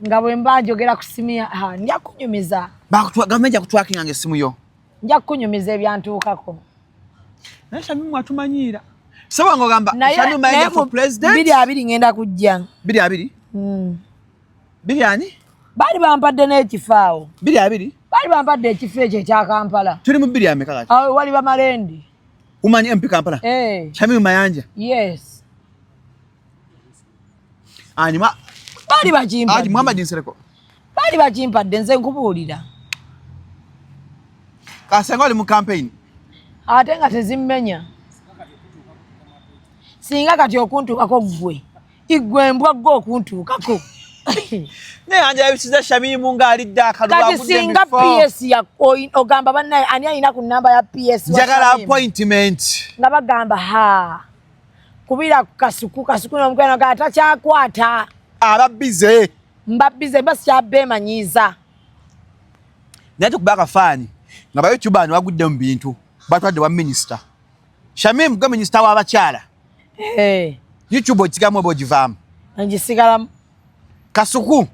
nga bwe mba njogera ku simu nja kunyumiza gavumenti nja kutwakinganga essimu yo nja kunyumiza ebyantuukako naye Shamim atumanyiira soba ng'ogamba Shamim Mayanja for president 2 ngenda kujja 2 ani baali bampadde n'ekifo awo 2 baali bampadde ekifo ekyo ekya Kampala tuli mu 2 ameka kati awo wali bamalendi umanyi MP Kampala Shamim Mayanja yes baali bakimpadde Muhammad Nsereko baali bakimpadde nze nkubuulira kasenga oli mu campaign ate nga tezimmenya singa kati okuntuukako ggwe igwembwa ggwe okuntuukako naye anja yabisiza Shamimu ng'alidde akalulu kati singa PS ogamba bannaye ani alina ku namba ya PS njagala appointment nga bagamba kubira ku kasuku n'omukwano nga atakyakwata ababbize mbabbize mba sikyabeemanyiiza naye tukuba akafaani nga bayoutuber wagudde mu bintu batwadde wa minisita Shamim gwe minisita w'abakyala YouTube okigamu oba ogivaamu ngisigalamu Kasuku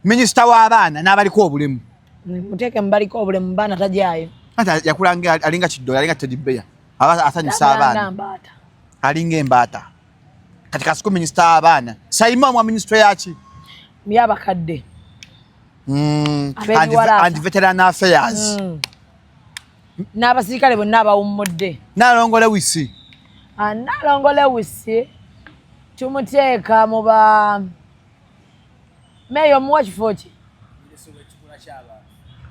minisita w'abaana n'abaliko obulemu muteeke mubaliko obulemu baana tajaayo ate yakulanga alinga kiddola alinga Teddy Bear aba asanyusa abaana alinga embaata kati Kasuku minisita w'abaana Saima mwa minisita yaki byabakadde and veteran affairs n'abasirikale bonna abawummudde Nalongo Lewis Nalongo Lewis tumuteeka mu ba meyo muwa kifo ki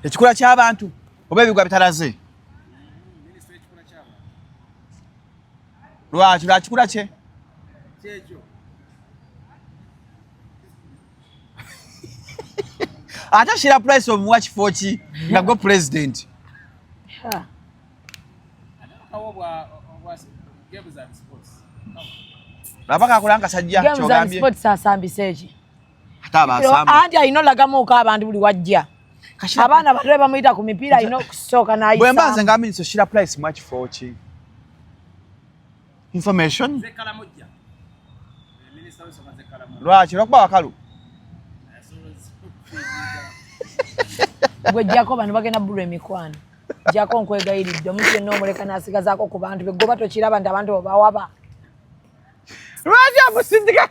ekikula ky'abantu oba ebigwa bitalaze lwaki lwakikula kye ate Sheila Price omuwa kifo ki nga gwe president Laba kakulanga sajja kyogambye sports asambise eki ate abasamba anti ayina olagamuuko abantu buli wajja abaana bato bamuyita ku mipiira ayina okusooka n'ayisa bwe mbanze nga minisita Sheila Price muwa kifo ki information lwaki lwakuba wakalu gwe jako bano bagenda bulwa emikwano jako nkwegayiridde omuntu yenna omuleka n'asigazaako ku bantu be goba tokiraba nti abantu bwe bawaba lwaki amusindika